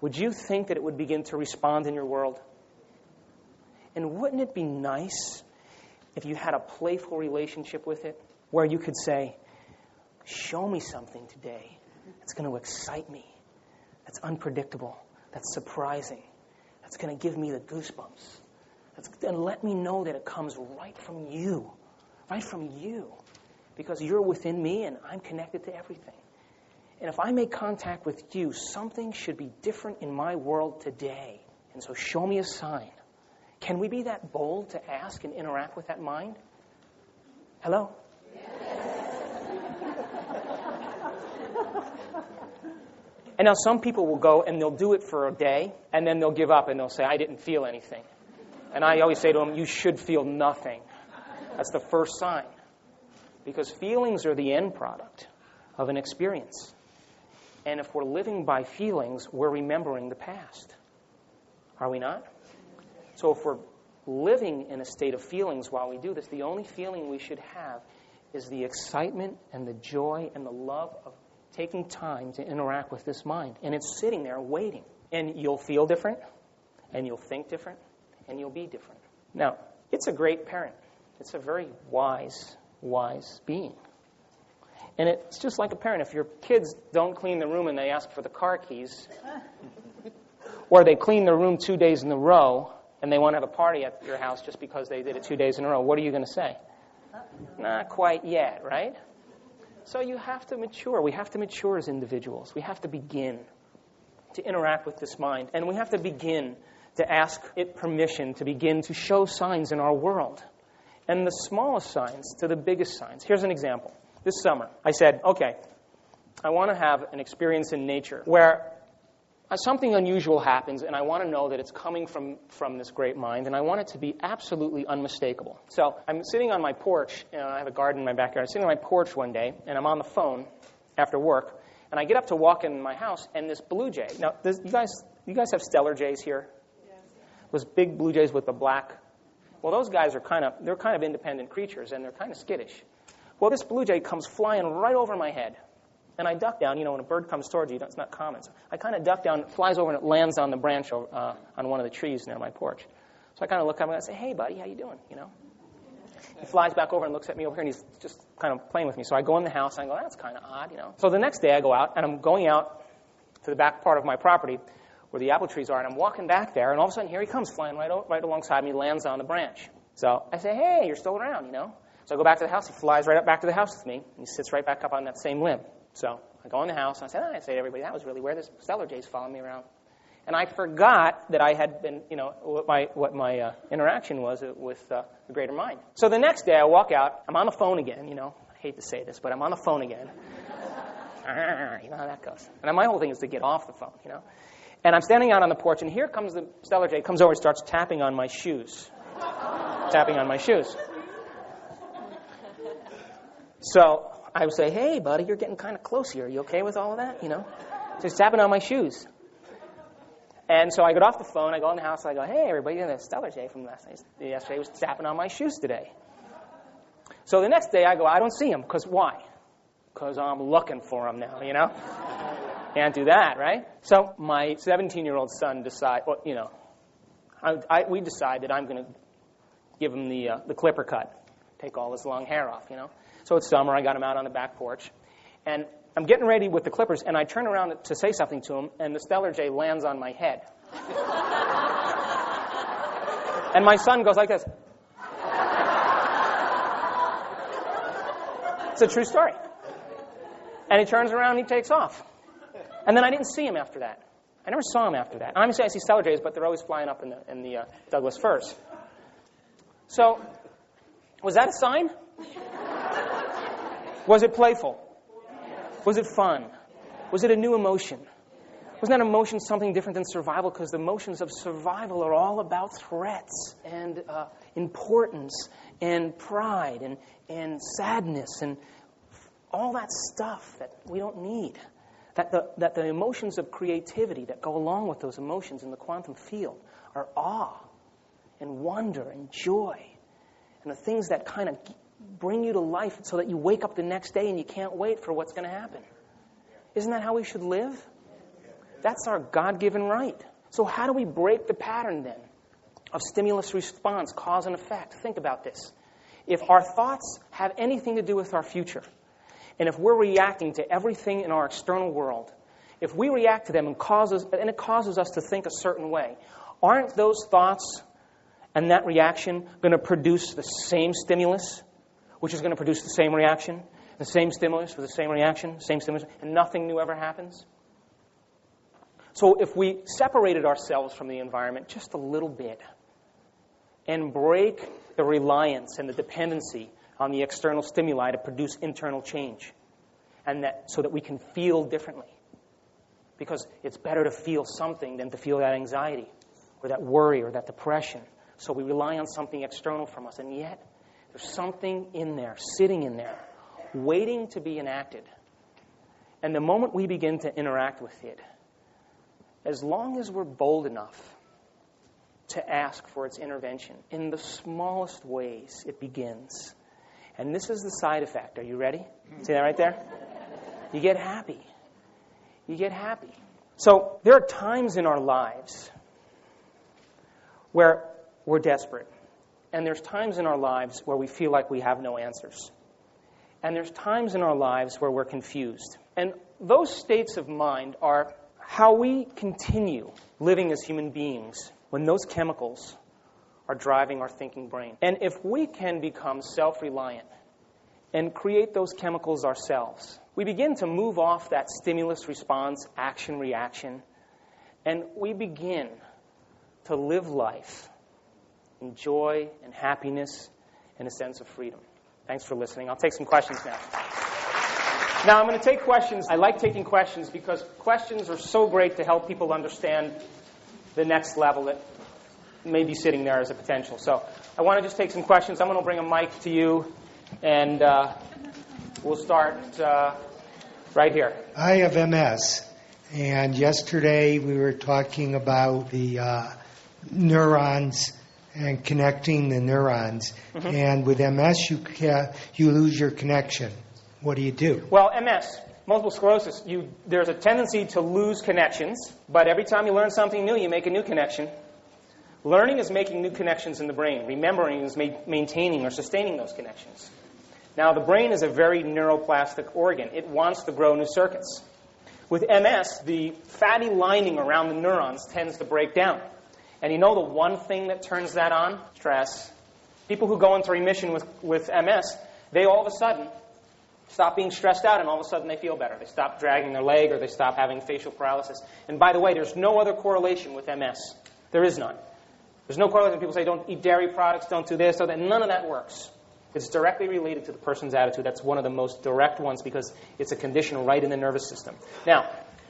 would you think that it would begin to respond in your world? And wouldn't it be nice if you had a playful relationship with it, where you could say, show me something today that's going to excite me, that's unpredictable, that's surprising, that's going to give me the goosebumps, and let me know that it comes right from you, because you're within me and I'm connected to everything. And if I make contact with you, something should be different in my world today. And so show me a sign. Can we be that bold to ask and interact with that mind? Hello? And now some people will go and they'll do it for a day, and then they'll give up and they'll say, I didn't feel anything. And I always say to them, you should feel nothing. That's the first sign. Because feelings are the end product of an experience. And if we're living by feelings, we're remembering the past. Are we not? So if we're living in a state of feelings while we do this, the only feeling we should have is the excitement and the joy and the love of taking time to interact with this mind. And it's sitting there waiting. And you'll feel different, and you'll think different, and you'll be different. Now, it's a great parent. It's a very wise being. And it's just like a parent. If your kids don't clean the room and they ask for the car keys, or they clean their room 2 days in a row and they want to have a party at your house just because they did it 2 days in a row, what are you going to say? Not quite yet, right? So you have to mature. We have to mature as individuals. We have to begin to interact with this mind. And we have to begin to ask it permission to begin to show signs in our world. And the smallest signs to the biggest signs. Here's an example. This summer, I said, okay, I want to have an experience in nature where something unusual happens, and I want to know that it's coming from this great mind, and I want it to be absolutely unmistakable. So I'm sitting on my porch, and I have a garden in my backyard. I'm sitting on my porch one day, and I'm on the phone after work, and I get up to walk in my house, and this blue jay. Now, you guys have stellar jays here? Yes. Those big blue jays with the black. Well, those guys are kind of independent creatures, and they're kind of skittish. Well, this blue jay comes flying right over my head. And I duck down. You know, when a bird comes towards you, it's not common. So I kind of duck down, it flies over, and it lands on the branch on one of the trees near my porch. So I kind of look up and I say, hey, buddy, how you doing? You know. He flies back over and looks at me over here, and he's just kind of playing with me. So I go in the house, and I go, that's kind of odd, you know. So the next day I go out, and I'm going out to the back part of my property where the apple trees are, and I'm walking back there, and all of a sudden, here he comes flying right alongside me, lands on the branch. So I say, hey, you're still around, you know. So I go back to the house. He flies right up back to the house with me, and he sits right back up on that same limb. So I go in the house, and I say to everybody, that was really weird. This stellar jay's following me around. And I forgot that I had been, you know, what my interaction was with the greater mind. So the next day I walk out. I'm on the phone again, you know. I hate to say this, but I'm on the phone again. You know how that goes. And my whole thing is to get off the phone, you know. And I'm standing out on the porch, and here comes the stellar jay, comes over and starts tapping on my shoes. Tapping on my shoes. So I would say, hey, buddy, you're getting kind of close here. Are you okay with all of that? You know, just tapping on my shoes. And so I get off the phone. I go in the house. And I go, hey, everybody, the stellar jay from yesterday was tapping on my shoes today. So the next day I go, I don't see him. Because why? Because I'm looking for him now, you know. Can't do that, right? So my 17-year-old son we decide that I'm going to give him the clipper cut, take all his long hair off, you know. So it's summer. I got him out on the back porch. And I'm getting ready with the clippers, and I turn around to say something to him, and the stellar jay lands on my head. And my son goes like this. It's a true story. And he turns around and he takes off. And then I didn't see him after that. I never saw him after that. Obviously, I see stellar jays, but they're always flying up in the Douglas firs. So, was that a sign? Was it playful? Was it fun? Was it a new emotion? Wasn't that emotion something different than survival? Because the emotions of survival are all about threats and importance and pride and sadness and all that stuff that we don't need. That the emotions of creativity that go along with those emotions in the quantum field are awe and wonder and joy and the things that kind of bring you to life so that you wake up the next day and you can't wait for what's going to happen. Isn't that how we should live? That's our God-given right. So how do we break the pattern then of stimulus response, cause and effect? Think about this. if our thoughts have anything to do with our future, and if we're reacting to everything in our external world, if we react to them and it causes us to think a certain way, aren't those thoughts and that reaction going to produce the same stimulus, which is going to produce the same reaction, the same stimulus with the same reaction, same stimulus, and nothing new ever happens? So if we separated ourselves from the environment just a little bit and break the reliance and the dependency on the external stimuli to produce internal change, and so that we can feel differently, because it's better to feel something than to feel that anxiety or that worry or that depression. So we rely on something external from us, and yet there's something in there, sitting in there, waiting to be enacted. And the moment we begin to interact with it, as long as we're bold enough to ask for its intervention, in the smallest ways it begins. And this is the side effect. Are you ready? See that right there? You get happy. You get happy. So there are times in our lives where we're desperate. And there's times in our lives where we feel like we have no answers. And there's times in our lives where we're confused. And those states of mind are how we continue living as human beings when those chemicals are driving our thinking brain. And if we can become self-reliant and create those chemicals ourselves, we begin to move off that stimulus response, action reaction, and we begin to live life in joy and happiness and a sense of freedom. Thanks for listening. I'll take some questions now. Now, I'm going to take questions. I like taking questions because questions are so great to help people understand the next level that may be sitting there as a potential. So I want to just take some questions. I'm going to bring a mic to you, and we'll start right here. I have MS, and yesterday we were talking about the neurons and connecting the neurons. Mm-hmm. And with MS, you lose your connection. What do you do? Well, MS, multiple sclerosis, there's a tendency to lose connections, but every time you learn something new, you make a new connection. Learning is making new connections in the brain. Remembering is maintaining or sustaining those connections. Now, the brain is a very neuroplastic organ. It wants to grow new circuits. With MS, the fatty lining around the neurons tends to break down. And you know the one thing that turns that on? Stress. People who go into remission with MS, they all of a sudden stop being stressed out, and all of a sudden they feel better. They stop dragging their leg, or they stop having facial paralysis. And by the way, there's no other correlation with MS. There is none. There's no correlation. People say, don't eat dairy products, don't do this, or that. None of that works. It's directly related to the person's attitude. That's one of the most direct ones because it's a condition right in the nervous system. Now,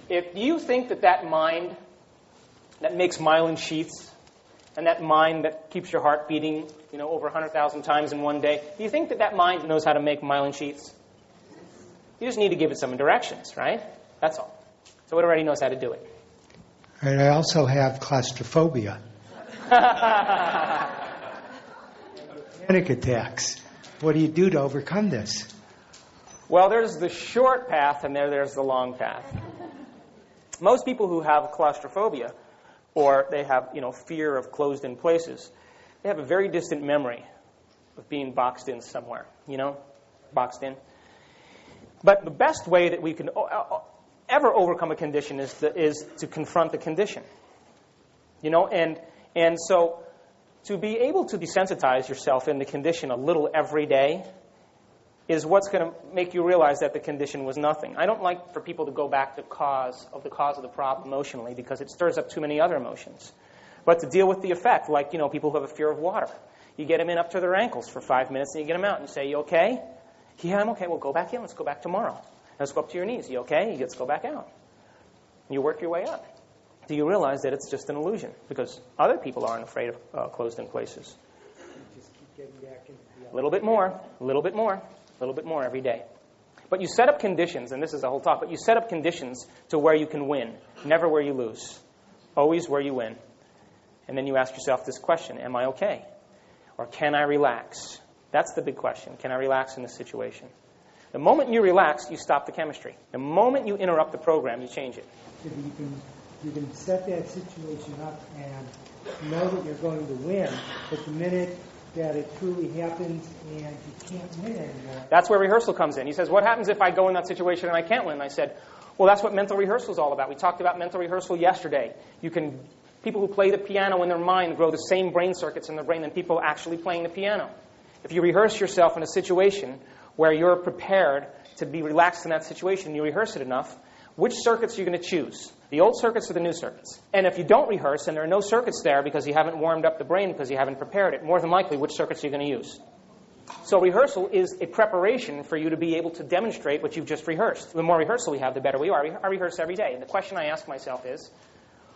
if you think that mind that makes myelin sheaths and that mind that keeps your heart beating, over 100,000 times in one day, do you think that mind knows how to make myelin sheaths? You just need to give it some directions, right? That's all. So it already knows how to do it. And I also have claustrophobia. Panic attacks. What do you do to overcome this? Well, there's the short path and there's the long path. Most people who have claustrophobia, or they have, fear of closed-in places, they have a very distant memory of being boxed in somewhere, boxed in. But the best way that we can ever overcome a condition is to confront the condition. And so to be able to desensitize yourself in the condition a little every day is what's going to make you realize that the condition was nothing. I don't like for people to go back to the cause of the problem emotionally because it stirs up too many other emotions. But to deal with the effect, like, people who have a fear of water. You get them in up to their ankles for 5 minutes and you get them out and you say, you okay? Yeah, I'm okay. Well, go back in. Let's go back tomorrow. Let's go up to your knees. You okay? Let's go back out. You work your way up. Do you realize that it's just an illusion? Because other people aren't afraid of closed-in places. Just keep getting back into the a little bit more, a little bit more, a little bit more every day. But you set up conditions, and this is the whole talk, but you set up conditions to where you can win, never where you lose. Always where you win. And then you ask yourself this question, am I okay? Or can I relax? That's the big question. Can I relax in this situation? The moment you relax, you stop the chemistry. The moment you interrupt the program, you change it. You can set that situation up and know that you're going to win, but the minute that it truly happens and you can't win anymore. That's where rehearsal comes in. He says, what happens if I go in that situation and I can't win? And I said, well, that's what mental rehearsal is all about. We talked about mental rehearsal yesterday. People who play the piano in their mind grow the same brain circuits in their brain than people actually playing the piano. If you rehearse yourself in a situation where you're prepared to be relaxed in that situation, you rehearse it enough, which circuits are you going to choose? The old circuits or the new circuits? And if you don't rehearse and there are no circuits there because you haven't warmed up the brain, because you haven't prepared it, more than likely, which circuits are you going to use? So rehearsal is a preparation for you to be able to demonstrate what you've just rehearsed. The more rehearsal we have, the better we are. I rehearse every day. And the question I ask myself is,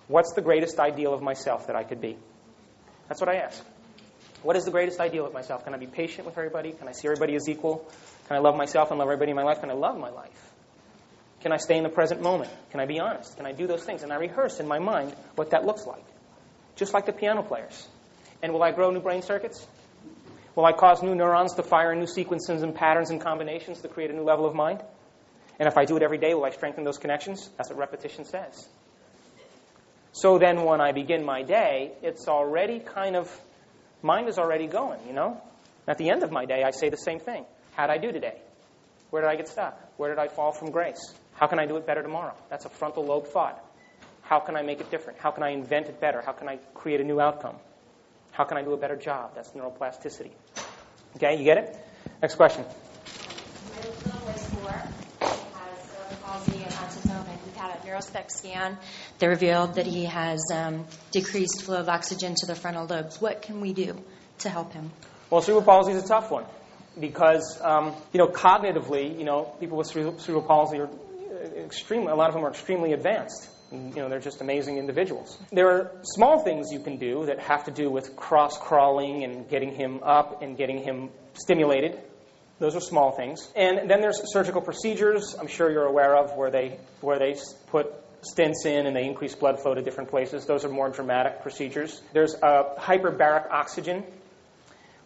what's the greatest ideal of myself that I could be? That's what I ask. What is the greatest ideal of myself? Can I be patient with everybody? Can I see everybody as equal? Can I love myself and love everybody in my life? Can I love my life? Can I stay in the present moment? Can I be honest? Can I do those things? And I rehearse in my mind what that looks like, just like the piano players. And will I grow new brain circuits? Will I cause new neurons to fire new sequences and patterns and combinations to create a new level of mind? And if I do it every day, will I strengthen those connections? That's what repetition says. So then when I begin my day, it's already mind is already going, At the end of my day, I say the same thing. How'd I do today? Where did I get stuck? Where did I fall from grace? How can I do it better tomorrow? That's a frontal lobe thought. How can I make it different? How can I invent it better? How can I create a new outcome? How can I do a better job? That's neuroplasticity. Okay, you get it? Next question. My little boy's 4. He has cerebral palsy and autism, and we've had a neurospec scan that revealed that he has decreased flow of oxygen to the frontal lobes. What can we do to help him? Well, cerebral palsy is a tough one because, cognitively, people with cerebral palsy are a lot of them are extremely advanced. And, they're just amazing individuals. There are small things you can do that have to do with cross-crawling and getting him up and getting him stimulated. Those are small things. And then there's surgical procedures, I'm sure you're aware of, where they put stents in and they increase blood flow to different places. Those are more dramatic procedures. There's hyperbaric oxygen,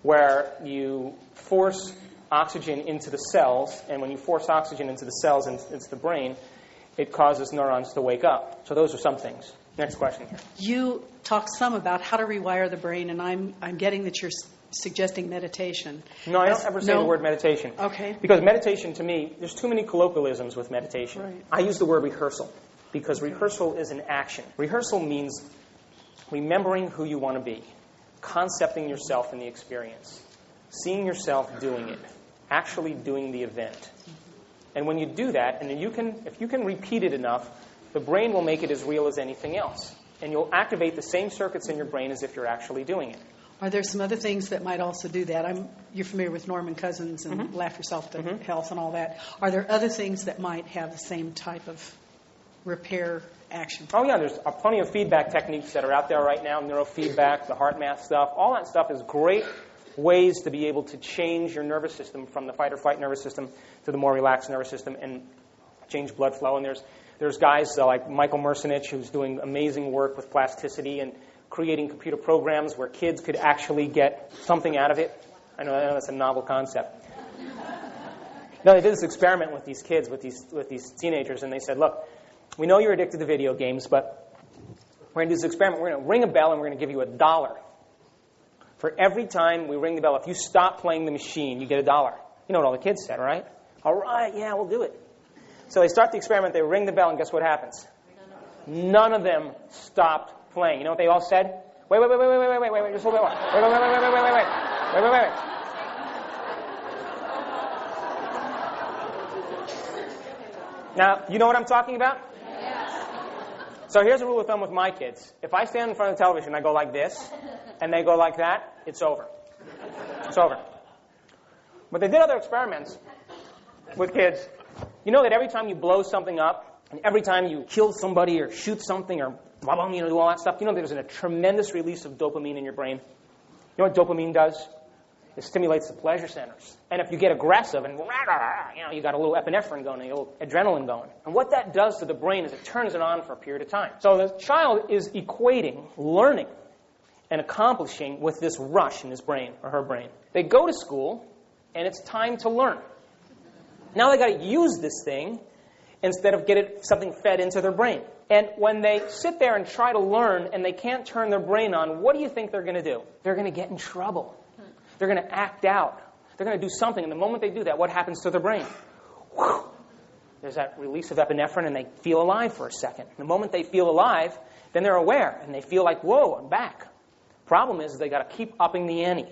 where you force oxygen into the cells, and when you force oxygen into the cells and into the brain, it causes neurons to wake up. So those are some things. Next question here. You talked some about how to rewire the brain, and I'm getting that you're suggesting meditation. No, I don't ever say the word meditation. Okay. Because meditation, to me, there's too many colloquialisms with meditation. Right. I use the word rehearsal because rehearsal is an action. Rehearsal means remembering who you want to be, concepting yourself in the experience, seeing yourself doing it, actually doing the event. And when you do that, and if you can repeat it enough, the brain will make it as real as anything else. And you'll activate the same circuits in your brain as if you're actually doing it. Are there some other things that might also do that? You're familiar with Norman Cousins and Laugh Yourself to Health and all that. Are there other things that might have the same type of repair action? Oh, yeah, there's plenty of feedback techniques that are out there right now, neurofeedback, the heart math stuff. All that stuff is great ways to be able to change your nervous system from the fight-or-flight nervous system to the more relaxed nervous system and change blood flow. And there's guys like Michael Mercenich who's doing amazing work with plasticity and creating computer programs where kids could actually get something out of it. I know that's a novel concept. No, they did this experiment with these kids, with these teenagers, and they said, look, we know you're addicted to video games, but we're going to do this experiment. We're going to ring a bell and we're going to give you $1. For every time we ring the bell, if you stop playing the machine, you get $1. You know what all the kids said, right? All right, yeah, we'll do it. So they start the experiment, they ring the bell, and guess what happens? None of them stopped playing. You know what they all said? Wait, just a little bit more. Wait. Now, you know what I'm talking about? Yes. So here's a rule of thumb with my kids. If I stand in front of the television and I go like this, and they go like that, it's over. It's over. But they did other experiments with kids. You know that every time you blow something up, and every time you kill somebody or shoot something or blah, blah, do all that stuff, you know there's a tremendous release of dopamine in your brain. You know what dopamine does? It stimulates the pleasure centers. And if you get aggressive and you got a little epinephrine going, a little adrenaline going. And what that does to the brain is it turns it on for a period of time. So the child is equating learning and accomplishing with this rush in his brain or her brain. They go to school, and it's time to learn. Now they got to use this thing instead of get something fed into their brain. And when they sit there and try to learn and they can't turn their brain on, what do you think they're going to do? They're going to get in trouble. They're going to act out. They're going to do something. And the moment they do that, what happens to their brain? Whew. There's that release of epinephrine, and they feel alive for a second. The moment they feel alive, then they're aware, and they feel like, whoa, I'm back. Problem is they got to keep upping the ante.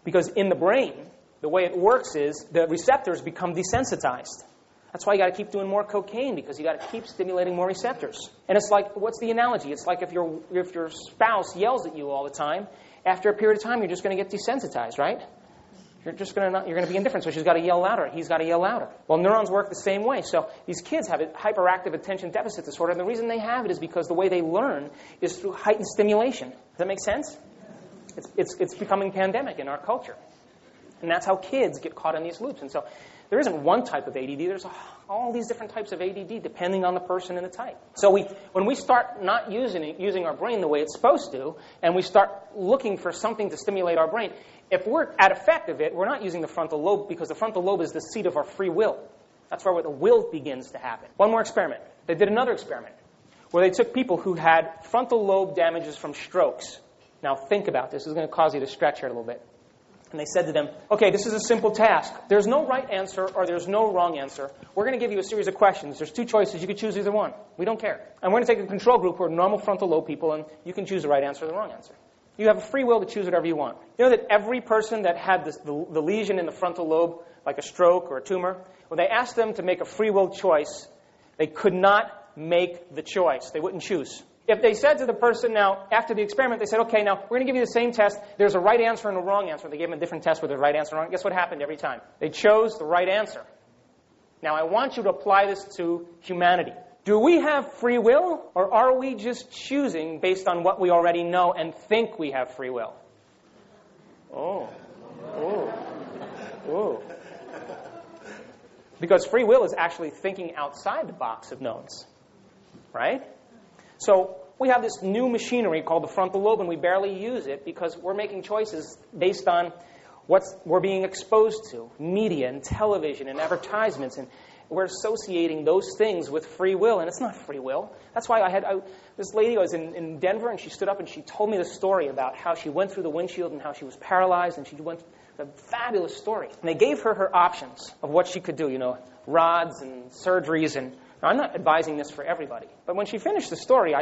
Because in the brain, the way it works is the receptors become desensitized. That's why you got to keep doing more cocaine, because you got to keep stimulating more receptors. And it's like, what's the analogy? It's like if your spouse yells at you all the time, after a period of time, you're just going to get desensitized, right? You're going to be indifferent, so she's got to yell louder. He's got to yell louder. Well, neurons work the same way. So these kids have a hyperactive attention deficit disorder, and the reason they have it is because the way they learn is through heightened stimulation. Does that make sense? It's becoming pandemic in our culture. And that's how kids get caught in these loops. And so there isn't one type of ADD. There's all these different types of ADD depending on the person and the type. So when we start not using our brain the way it's supposed to, and we start looking for something to stimulate our brain, if we're at effect of it, we're not using the frontal lobe, because the frontal lobe is the seat of our free will. That's where the will begins to happen. One more experiment. They did another experiment where they took people who had frontal lobe damages from strokes. Now think about this. This is going to cause you to stretch here a little bit. And they said to them, okay, this is a simple task. There's no right answer or there's no wrong answer. We're going to give you a series of questions. There's two choices. You can choose either one. We don't care. And we're going to take a control group who are normal frontal lobe people, and you can choose the right answer or the wrong answer. You have a free will to choose whatever you want. You know that every person that had the lesion in the frontal lobe, like a stroke or a tumor, when they asked them to make a free will choice, they could not make the choice. They wouldn't choose. If they said to the person now, after the experiment, they said, okay, now we're going to give you the same test. There's a right answer and a wrong answer. They gave them a different test with a right answer and wrong. Guess what happened every time? They chose the right answer. Now, I want you to apply this to humanity. Do we have free will, or are we just choosing based on what we already know and think we have free will? Oh. Because free will is actually thinking outside the box of knowns, right? So we have this new machinery called the frontal lobe, and we barely use it because we're making choices based on what we're being exposed to, media and television and advertisements, and we're associating those things with free will, and it's not free will. That's why this lady was in Denver, and she stood up and she told me the story about how she went through the windshield and how she was paralyzed, and she went a fabulous story. And they gave her options of what she could do, rods and surgeries, and I'm not advising this for everybody. But when she finished the story,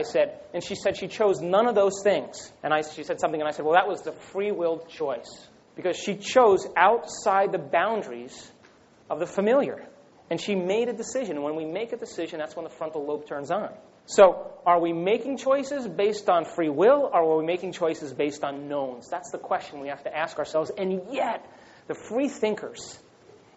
she said she chose none of those things. And she said something, and I said, well, that was the free-willed choice. Because she chose outside the boundaries of the familiar. And she made a decision. And when we make a decision, that's when the frontal lobe turns on. So are we making choices based on free will, or are we making choices based on knowns? That's the question we have to ask ourselves. And yet, the free thinkers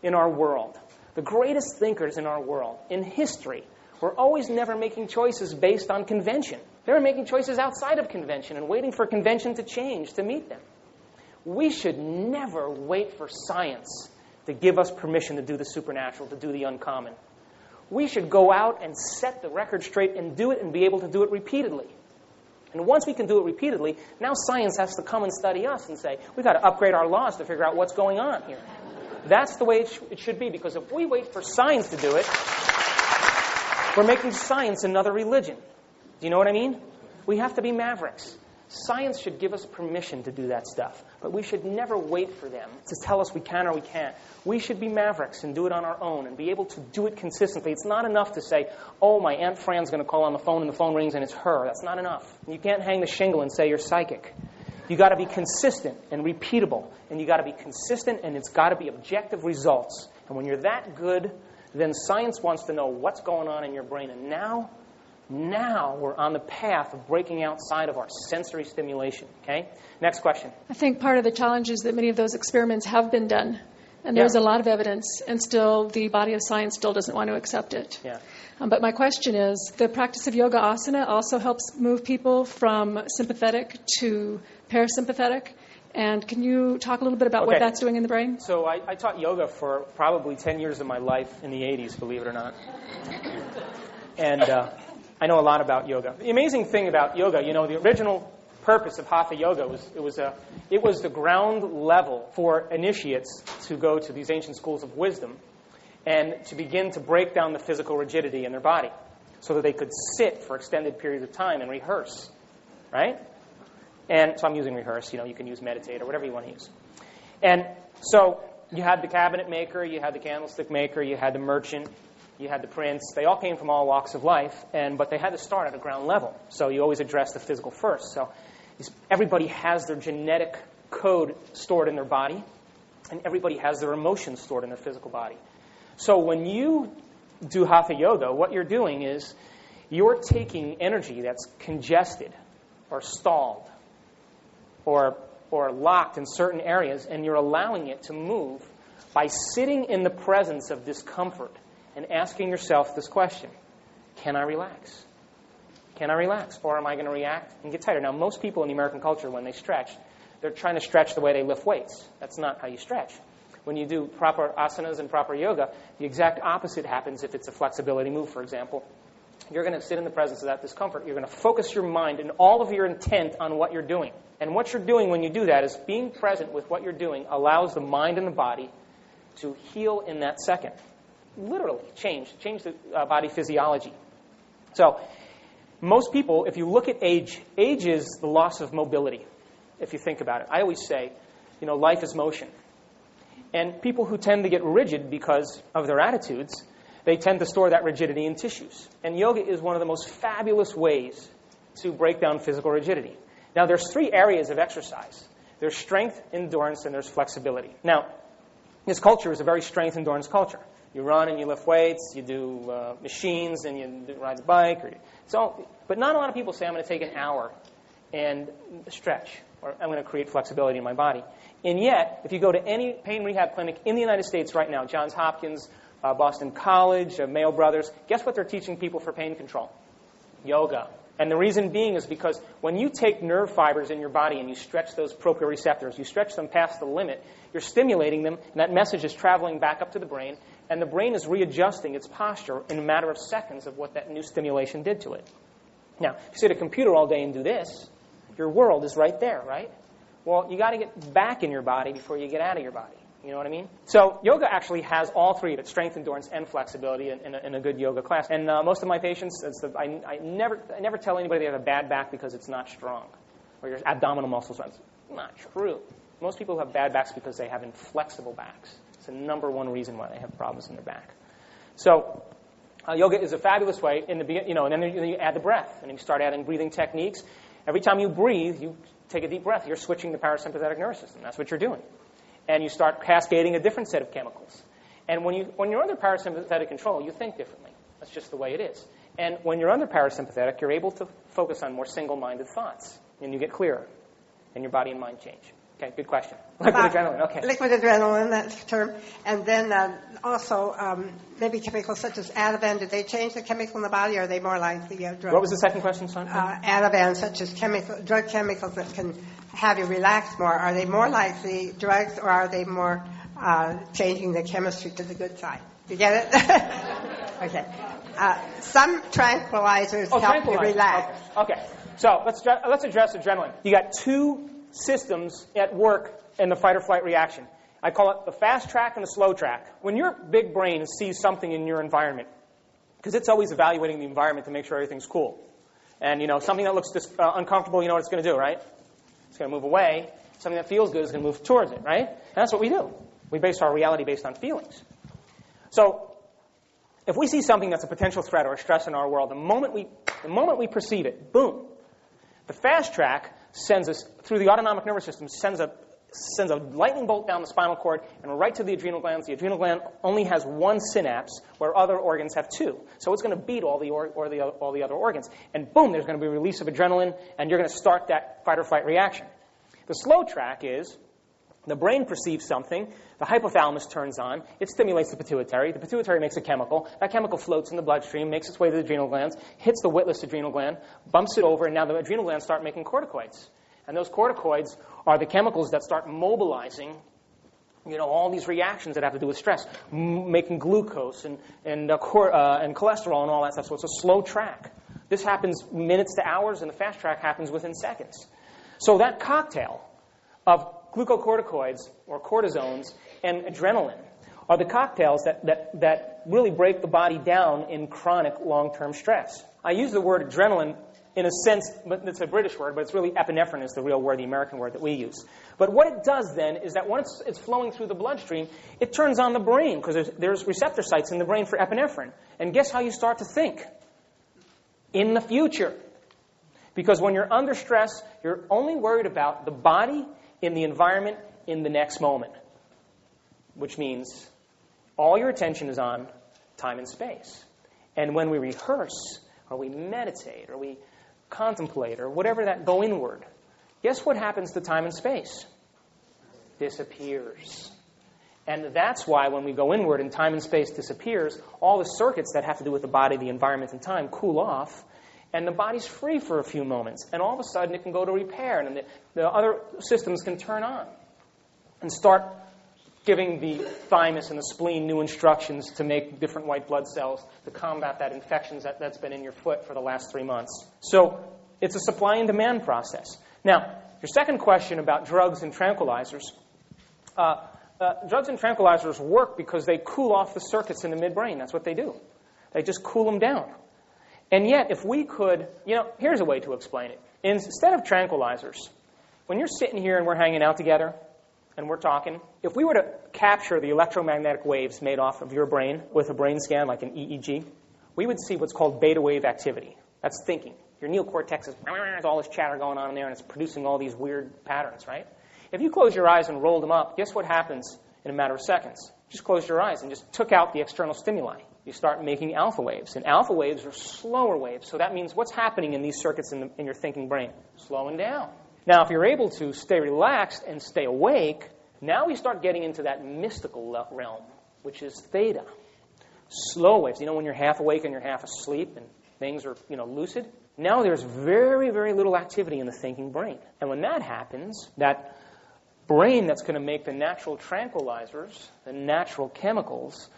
in our world, the greatest thinkers in our world, in history, were always never making choices based on convention. They were making choices outside of convention and waiting for convention to change to meet them. We should never wait for science to give us permission to do the supernatural, to do the uncommon. We should go out and set the record straight and do it and be able to do it repeatedly. And once we can do it repeatedly, now science has to come and study us and say, we've got to upgrade our laws to figure out what's going on here. That's the way it should be, because if we wait for science to do it, we're making science another religion. Do you know what I mean? We have to be mavericks. Science should give us permission to do that stuff, but we should never wait for them to tell us we can or we can't. We should be mavericks and do it on our own and be able to do it consistently. It's not enough to say, oh, my Aunt Fran's going to call on the phone and the phone rings and it's her. That's not enough. You can't hang the shingle and say you're psychic. You got to be consistent and repeatable, and you got to be consistent, and it's got to be objective results. And when you're that good, then science wants to know what's going on in your brain. And now we're on the path of breaking outside of our sensory stimulation. Okay? Next question. I think part of the challenge is that many of those experiments have been done, and there's a lot of evidence, and still the body of science still doesn't want to accept it. Yeah. But my question is, the practice of yoga asana also helps move people from sympathetic to parasympathetic. And can you talk a little bit about what that's doing in the brain? So I taught yoga for probably 10 years of my life in the 80s, believe it or not. And I know a lot about yoga. The amazing thing about yoga, the original purpose of Hatha Yoga it was the ground level for initiates to go to these ancient schools of wisdom and to begin to break down the physical rigidity in their body so that they could sit for extended periods of time and rehearse, right? And so I'm using rehearse. You can use meditate or whatever you want to use. And so you had the cabinet maker, you had the candlestick maker, you had the merchant, you had the prince. They all came from all walks of life, but they had to start at a ground level. So you always address the physical first. So everybody has their genetic code stored in their body, and everybody has their emotions stored in their physical body. So when you do Hatha Yoga, what you're doing is you're taking energy that's congested or stalled or locked in certain areas, and you're allowing it to move by sitting in the presence of discomfort and asking yourself this question: can I relax? Can I relax? Or am I going to react and get tighter? Now, most people in the American culture, when they stretch, they're trying to stretch the way they lift weights. That's not how you stretch. When you do proper asanas and proper yoga, the exact opposite happens if it's a flexibility move, for example. You're going to sit in the presence of that discomfort. You're going to focus your mind and all of your intent on what you're doing. And what you're doing when you do that is being present with what you're doing allows the mind and the body to heal in that second. Literally change the body physiology. So most people, if you look at age is the loss of mobility, if you think about it. I always say, life is motion. And people who tend to get rigid because of their attitudes, they tend to store that rigidity in tissues. And yoga is one of the most fabulous ways to break down physical rigidity. Now, there's 3 areas of exercise. There's strength, endurance, and there's flexibility. Now, this culture is a very strength endurance culture. You run and you lift weights, you do machines, and you ride the bike. But not a lot of people say, I'm going to take an hour and stretch, or I'm going to create flexibility in my body. And yet, if you go to any pain rehab clinic in the United States right now, Johns Hopkins, Boston College, Mayo Brothers, guess what they're teaching people for pain control? Yoga. And the reason being is because when you take nerve fibers in your body and you stretch those proprioceptors, you stretch them past the limit, you're stimulating them, and that message is traveling back up to the brain, and the brain is readjusting its posture in a matter of seconds of what that new stimulation did to it. Now, if you sit at a computer all day and do this, your world is right there, right? Well, you got to get back in your body before you get out of your body. You know what I mean? So yoga actually has all 3 of it: strength, endurance, and flexibility in a good yoga class. And most of my patients, I never tell anybody they have a bad back because it's not strong, or your abdominal muscles are not true. Most people have bad backs because they have inflexible backs. It's the number one reason why they have problems in their back. So yoga is a fabulous way in the beginning, and then you add the breath, and you start adding breathing techniques. Every time you breathe, you take a deep breath. You're switching the parasympathetic nervous system. That's what you're doing. And you start cascading a different set of chemicals. And when you're under parasympathetic control, you think differently. That's just the way it is. And when you're under parasympathetic, you're able to focus on more single-minded thoughts, and you get clearer, and your body and mind change. Okay, good question. Liquid adrenaline, okay. Liquid adrenaline, that's the term. And then also maybe chemicals such as Ativan. Did they change the chemical in the body, or are they more like the drugs? What was the second question, son? Ativan, such as drug chemicals that can have you relax more. Are they more like the drugs, or are they more changing the chemistry to the good side? You get it? Okay. Some tranquilizers help you relax. Okay. So let's address adrenaline. You got 2 systems at work in the fight or flight reaction. I call it the fast track and the slow track. When your big brain sees something in your environment, because it's always evaluating the environment to make sure everything's cool, and something that looks uncomfortable, you know what it's going to do, right? It's going to move away. Something that feels good is going to move towards it, right? And that's what we do. We base our reality based on feelings. So if we see something that's a potential threat or a stress in our world, the moment we perceive it, boom, the fast track sends us through the autonomic nervous system, sends a lightning bolt down the spinal cord and right to the adrenal glands. The adrenal gland only has 1 synapse, where other organs have 2. So it's going to beat all the other organs. And boom, there's going to be a release of adrenaline, and you're going to start that fight or flight reaction. The slow track is the brain perceives something, the hypothalamus turns on, it stimulates the pituitary makes a chemical, that chemical floats in the bloodstream, makes its way to the adrenal glands, hits the witless adrenal gland, bumps it over, and now the adrenal glands start making corticoids. And those corticoids are the chemicals that start mobilizing, all these reactions that have to do with stress, making glucose and cholesterol and all that stuff. So it's a slow track. This happens minutes to hours, and the fast track happens within seconds. So that cocktail of glucocorticoids or cortisones and adrenaline are the cocktails that really break the body down in chronic long-term stress. I use the word adrenaline in a sense, but it's a British word, but it's really epinephrine is the real word, the American word that we use. But what it does then is that once it's flowing through the bloodstream, it turns on the brain because there's receptor sites in the brain for epinephrine. And guess how you start to think? In the future. Because when you're under stress, you're only worried about the body in the environment in the next moment. Which means all your attention is on time and space. And when we rehearse, or we meditate, or we contemplate, or whatever that go inward, guess what happens to time and space? Disappears. And that's why when we go inward and time and space disappears, all the circuits that have to do with the body, the environment, and time cool off, and the body's free for a few moments. And all of a sudden it can go to repair, and the other systems can turn on and start giving the thymus and the spleen new instructions to make different white blood cells to combat that infection that's been in your foot for the last 3 months. So it's a supply and demand process. Now, your second question about drugs and tranquilizers. Drugs and tranquilizers work because they cool off the circuits in the midbrain. That's what they do. They just cool them down. And yet, if we could, here's a way to explain it. Instead of tranquilizers, when you're sitting here and we're hanging out together, and we're talking, if we were to capture the electromagnetic waves made off of your brain with a brain scan like an EEG, we would see what's called beta wave activity. That's thinking. Your neocortex is, there's all this chatter going on in there, and it's producing all these weird patterns, right? If you close your eyes and roll them up, guess what happens in a matter of seconds? Just close your eyes and just took out the external stimuli. You start making alpha waves. And alpha waves are slower waves. So that means what's happening in these circuits in your thinking brain? Slowing down. Now, if you're able to stay relaxed and stay awake, now we start getting into that mystical realm, which is theta. Slow waves. When you're half awake and you're half asleep and things are, lucid? Now there's very, very little activity in the thinking brain. And when that happens, that brain that's going to make the natural tranquilizers, the natural chemicals,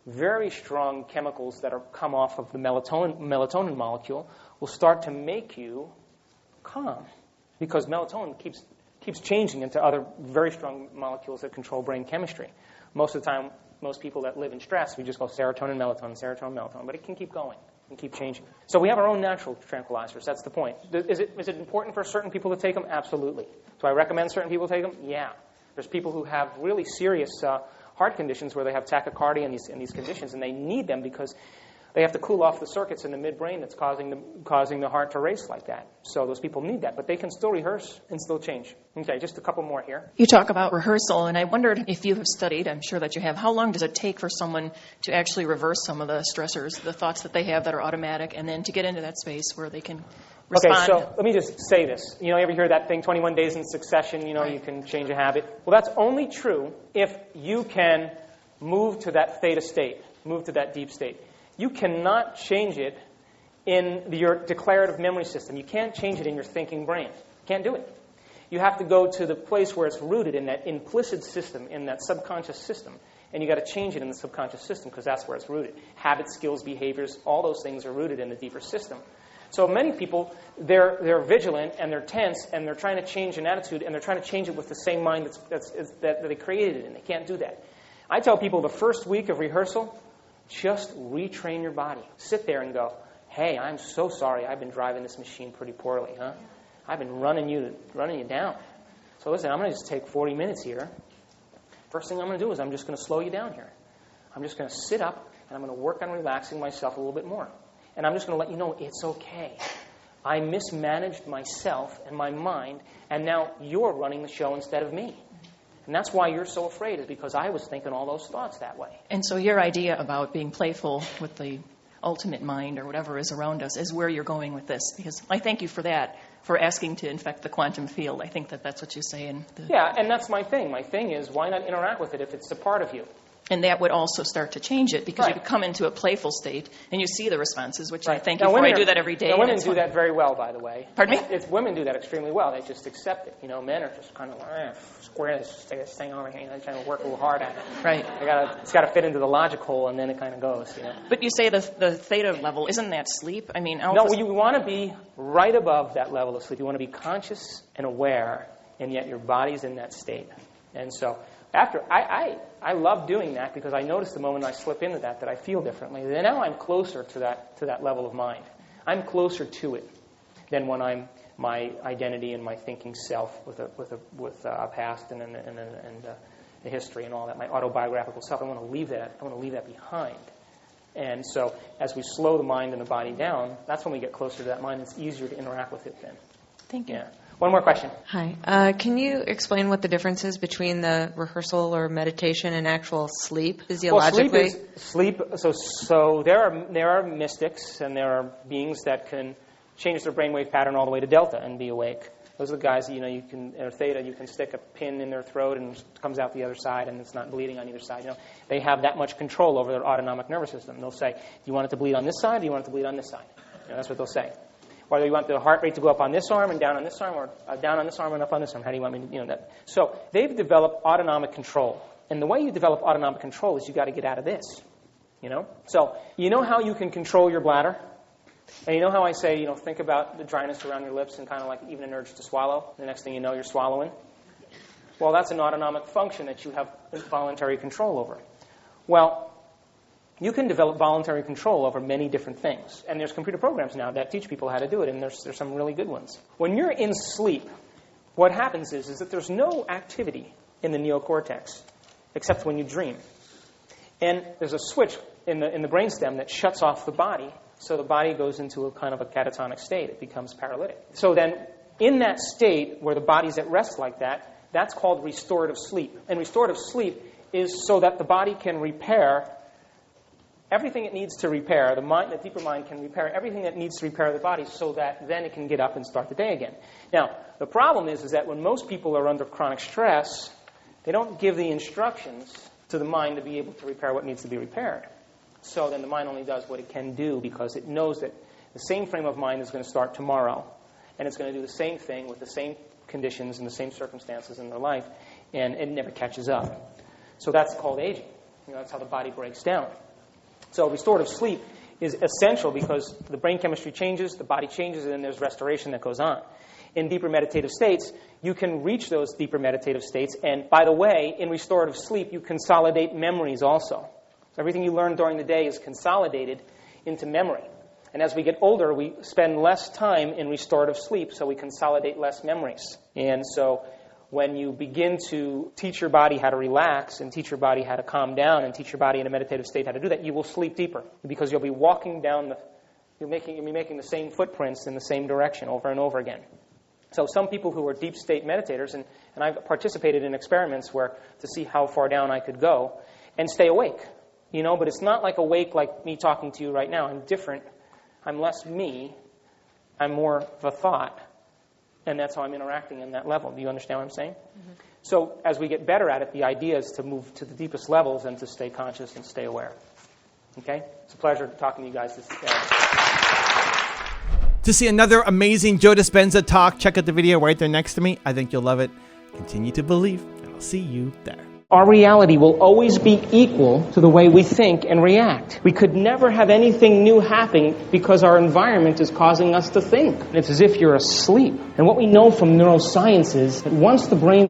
very strong chemicals that come off of the melatonin molecule, will start to make you calm. Because melatonin keeps changing into other very strong molecules that control brain chemistry. Most of the time, most people that live in stress, we just go serotonin, melatonin, but it can keep going and keep changing. So we have our own natural tranquilizers. That's the point. Is it important for certain people to take them? Absolutely. Do I recommend certain people take them? Yeah. There's people who have really serious heart conditions where they have tachycardia and these conditions, and they need them because they have to cool off the circuits in the midbrain that's causing the heart to race like that. So those people need that. But they can still rehearse and still change. Okay, just a couple more here. You talk about rehearsal, and I wondered if you have studied, I'm sure that you have, how long does it take for someone to actually reverse some of the stressors, the thoughts that they have that are automatic, and then to get into that space where they can respond? Okay, so let me just say this. You ever hear that thing, 21 days in succession, right. You can change a habit? Well, that's only true if you can move to that theta state, move to that deep state. You cannot change it in your declarative memory system. You can't change it in your thinking brain. You can't do it. You have to go to the place where it's rooted in that implicit system, in that subconscious system. And you got to change it in the subconscious system because that's where it's rooted. Habits, skills, behaviors, all those things are rooted in the deeper system. So many people, they're vigilant and they're tense and they're trying to change an attitude and they're trying to change it with the same mind that they created it in. They can't do that. I tell people the first week of rehearsal, just retrain your body. Sit there and go, hey, I'm so sorry I've been driving this machine pretty poorly, huh? I've been running you down. So listen, I'm going to just take 40 minutes here. First thing I'm going to do is I'm just going to slow you down here. I'm just going to sit up and I'm going to work on relaxing myself a little bit more. And I'm just going to let you know it's okay. I mismanaged myself and my mind, and now you're running the show instead of me. And that's why you're so afraid, is because I was thinking all those thoughts that way. And so your idea about being playful with the ultimate mind or whatever is around us is where you're going with this. Because I thank you for that, for asking to infect the quantum field. I think that's what you say. Yeah, and that's my thing. My thing is, why not interact with it if it's a part of you? And that would also start to change it, because right. You come into a playful state and you see the responses, which right. I thank you for. I do that every day. Now, women do that very well, by the way. Pardon me? Women do that extremely well. They just accept it. Men are just kind of square this thing over here. They're trying to work a little hard at it. Right. It's got to fit into the logic hole, and then it kind of goes. But you say the theta level, isn't that sleep? I mean, no, you want to be right above that level of sleep. You want to be conscious and aware, and yet your body's in that state. And so I love doing that, because I notice the moment I slip into that I feel differently. Then now I'm closer to that level of mind. I'm closer to it. than when I'm my identity and my thinking self with a past and a history and all that, my autobiographical self. I want to leave that behind. And so as we slow the mind and the body down, that's when we get closer to that mind. It's easier to interact with it then. Thank you. Yeah. One more question. Hi. Can you explain what the difference is between the rehearsal or meditation and actual sleep physiologically? Well, sleep. So there are mystics and there are beings that can change their brainwave pattern all the way to delta and be awake. Those are the guys that, you can, or theta, you can stick a pin in their throat and it comes out the other side and it's not bleeding on either side. They have that much control over their autonomic nervous system. They'll say, do you want it to bleed on this side or do you want it to bleed on this side? That's what they'll say. Whether you want the heart rate to go up on this arm and down on this arm, or down on this arm and up on this arm. How do you want me to, that? So they've developed autonomic control. And the way you develop autonomic control is you got to get out of this, So you know how you can control your bladder? And you know how I say, think about the dryness around your lips and kind of like even an urge to swallow. The next thing you know, you're swallowing. Well, that's an autonomic function that you have voluntary control over. Well, you can develop voluntary control over many different things. And there's computer programs now that teach people how to do it, and there's some really good ones. When you're in sleep, what happens is that there's no activity in the neocortex except when you dream. And there's a switch in the brainstem that shuts off the body, so the body goes into a kind of a catatonic state. It becomes paralytic. So then in that state where the body's at rest like that, that's called restorative sleep. And restorative sleep is so that the body can repair everything it needs to repair. The deeper mind can repair everything that needs to repair the body so that then it can get up and start the day again. Now, the problem is that when most people are under chronic stress, they don't give the instructions to the mind to be able to repair what needs to be repaired. So then the mind only does what it can do because it knows that the same frame of mind is going to start tomorrow, and it's going to do the same thing with the same conditions and the same circumstances in their life, and it never catches up. So that's called aging. That's how the body breaks down. So restorative sleep is essential because the brain chemistry changes, the body changes, and then there's restoration that goes on. In deeper meditative states, you can reach those deeper meditative states. And by the way, in restorative sleep, you consolidate memories also. So everything you learn during the day is consolidated into memory. And as we get older, we spend less time in restorative sleep, so we consolidate less memories. And so when you begin to teach your body how to relax and teach your body how to calm down and teach your body in a meditative state how to do that, you will sleep deeper because you'll be walking down you'll be making the same footprints in the same direction over and over again. So some people who are deep state meditators, and I've participated in experiments where to see how far down I could go and stay awake, but it's not like awake like me talking to you right now. I'm different. I'm less me. I'm more of a thought. And that's how I'm interacting in that level. Do you understand what I'm saying? Mm-hmm. So as we get better at it, the idea is to move to the deepest levels and to stay conscious and stay aware. Okay? It's a pleasure talking to you guys this day. To see another amazing Joe Dispenza talk, check out the video right there next to me. I think you'll love it. Continue to believe, and I'll see you there. Our reality will always be equal to the way we think and react. We could never have anything new happening because our environment is causing us to think. It's as if you're asleep. And what we know from neuroscience is that once the brain